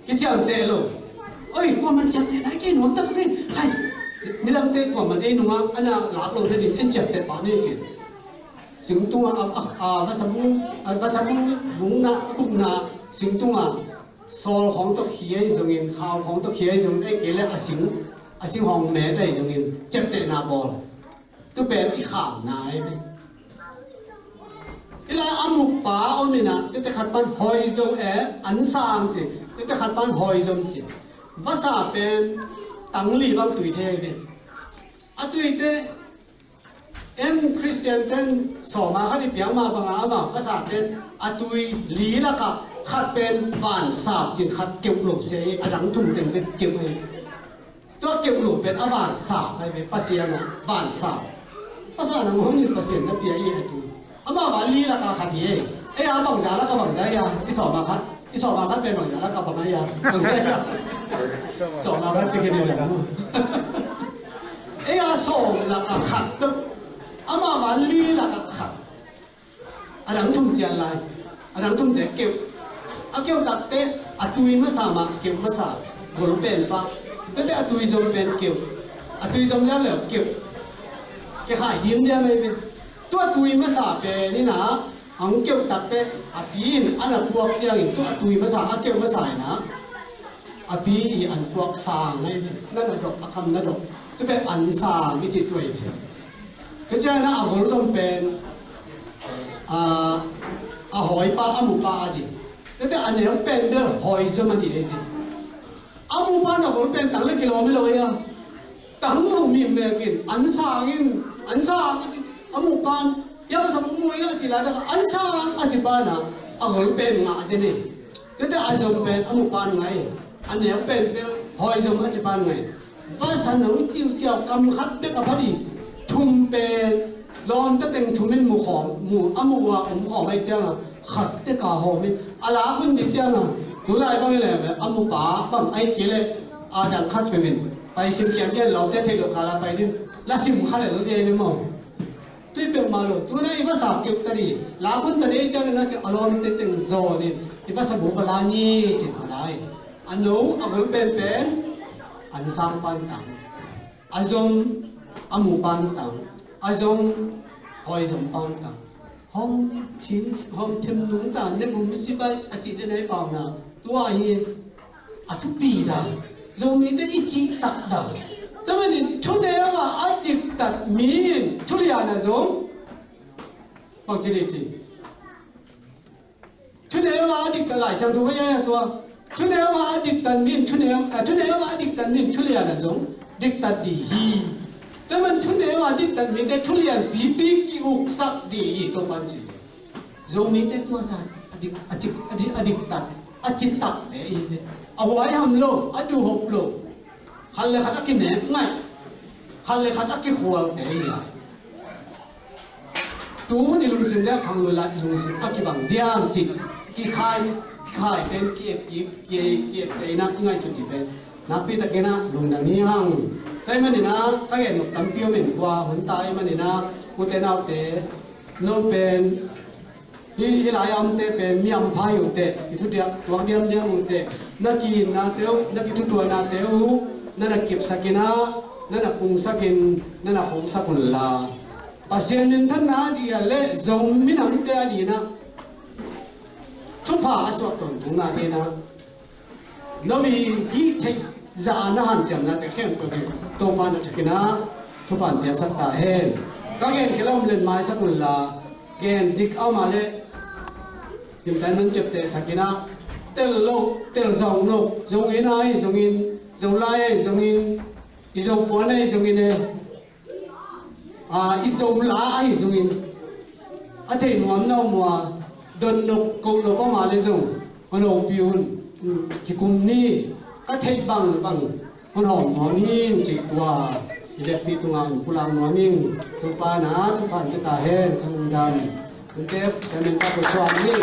cái chẳng tệ luôn ôi qua mình chẳng tệ đấy cái nón tập đi hay mình làm tệ qua mình ấy đúng không anh là lạc luôn đấy anh chẳng tệ bao nhiêu chuyện sinh tung vasa bu bung na sinh tung โซลของตัวเขียจงอินข่าวของตัวเขียจงไอ้เกล้อสิงห้องแม่ได้จงอินเจ็บเตะนาบอลตัวเป็นอีข่าวนาไอ้เป็นเวลาอามุป้าเอานี่นะแต่ขัดปันหอยจงอันสร้างสิแต่ขัดปันหอยจงจิภาษาเป็นตั้งลีบางตุยเทเป็นอะตุยเตคริสเตียนเต้นสอมาขัดเปียงมาบางอามาภาษาเป็นอะตุยลีละกับขัดเป็นหวานสาบจินขัดเก็บหลบเสียอดังทุ่มเต็มเป็นเก็บไอ้ตัวเก็บหลบเป็นอหวานสาบไอ้เป็นภาษาหวานสาบภาษาหนังห้องนี่ภาษานับเปียอีไอ้ตุยอามาวันลีละกับขัดเย่อาบางจาละกับบางจายาอีสอมาขัดเป็นบางจาละกับบางจายาบางจายาสอมาขัดจะกินอะไรมั้งอาสองละกับขัดตึ๊บอามาวันลีละกับขัดอดังทุ่มเจียนลายอดังทุ่มแต่เก็บเกี่ยวดักเตะตุยมาสามาเกี่ยวมาสาบอลเป็นปะแต่ตุยจงเป็นเกี่ยวตุยจงยังเหลือเกี่ยวแค่หายยิ้มได้ไหมเป็นตัวตุยมาสาเป็นนี่นะอังเกี่ยวดักเตะปีนอันนั้นพวกเจียงตัวตุยมาสาเกี่ยวมาสายนะปีอันพวกสางไงนั่นดอกคำนั่นดอกจะเป็นอันสางวิธีตัวเองก็เจ้านะบอลจงเป็นหอยปลาหมูปลาดิแต่อันนี้มันเป็นเด้อหอยสมันดีเองอามูปานเราคนเป็นตั้งเล็กกิโลไม่เลยอ่ะตั้งหูมีเมกินอันสางอามูปานยังก็สมมติว่าจีละแต่อันสางอาจิปานะคนเป็นงาจีนี่แต่อาจจะเป็นอามูปานไงอันนี้เป็นหอยสมอาจิปานไงว่าสันนิษฐานเจ้ากำคัดเด็กพอดีทุ่มเป็นลอมตั้งแต่ทุ่มเป็นหมู่ของหมู่อามูว่าหอไม่เจ้าขัดแต่กาหอมิอะไรคุณดิเจ้าน่ะดูไล่บ้างเลยแบบอามุป้าบ้างไอ้เกล้ดังขัดไปวินไปสิมเขียนที่เราเทลูกาลาไปดิและสิมขัดเลยเราเดียไม่มองตัวเป็นมาโลตัวนั้นอีภาษาเกี่ยวกับดีลาคุณตอนนี้เจ้าน่ะจะอารมณ์ติดตั้งโซนี่อีภาษาบุคลานี่จิตอะไรอันนู้นอันเป็นอันสามปันตังอันจงอามุปันตังอันจงหอยสมปันตังห้องทิมนุ่งตาเนี่ยผมไม่สิบอาทิตย์ได้เปล่านะตัวเองทุกปีได้ตรงนี้ได้อีจิตัดได้แต่เมื่อนี้ทุเรียนว่าอาทิตย์ตัดมีนทุเรียนนะจงบอกจีดีทุเรียนว่าอาทิตย์ตัดหลายช่างตัวไม่ใช่ตัวทุเรียนว่าอาทิตย์ตัดมีนทุเรียนว่าอาทิตย์ตัดมีนทุเรียนนะจงดิกตัดดีฮีแต่มันทุเรียนว่าดิกตัดมีนแต่ทุเรียนปีกี่อุกสักดีตัวปัญจีจงมีแต่ตัวสัตว์อดิกตัดจิตตัดเนี่ยเอาไว้ทำโลดูหกโลฮัลเลยขัดกินเนี่ยง่ายฮัลเลยขัดกินขวดเนี่ยตัวนี่ลุงสินแล้วทางลุละลุงสินกิบังเดียมจิตกี่ขายเป็นเก็บไอ้นักง่ายสุดที่เป็นนับปีตะเกียนะลุงดังนี้ฮังแต่มันนี่นะถ้าเห็นหนุกตั้งเตี้ยวเหม็นกว่าหันตายมันนี่นะกูเต้นเอาเตะน้องเป็นที่หลายอันเตะเป็นมีอันพายุเตะที่ทุกเดียร์ตัวเดียร์มุเตะนักกินนาเตวนักกินทุกตัวนาเตวนั่นนักเก็บสักินะนั่นนักปุงสักินนั่นนักหงสักุลลาปัสยานินท่านนาดีอะไรจงมินังเตะดีนะทุกภาสวัสดิ์ตรงนาดีนะนบียี่เทจานาหันจำนาเตะเข้มเปิดตัวมันจะกินนะทุกภาเปียสักตาเฮนก็เกณฑ์ที่เราเล่นไม้สักุลลาเกณฑ์ดิกเอามาเลยยิ่งแต่นั้นเจ็บแต่สักนะเตลโลกเตลจงโลกจงอินไอจงอินจงไล่จงอินอีจงปนไอจงอินอีจงลาไอจงอินอาทิตย์วันน้องมัวดนนกกูนกมาเลยจงมันเอาพิวกิคุมนี่อาทิตย์บังมันหอมนี่จิกว่าเด็กปีตุงานกุลามนิ่งตุปานาทุพันตุตาเฮนขมุงดำคุณเทพจะเป็นตาผู้ชมนี่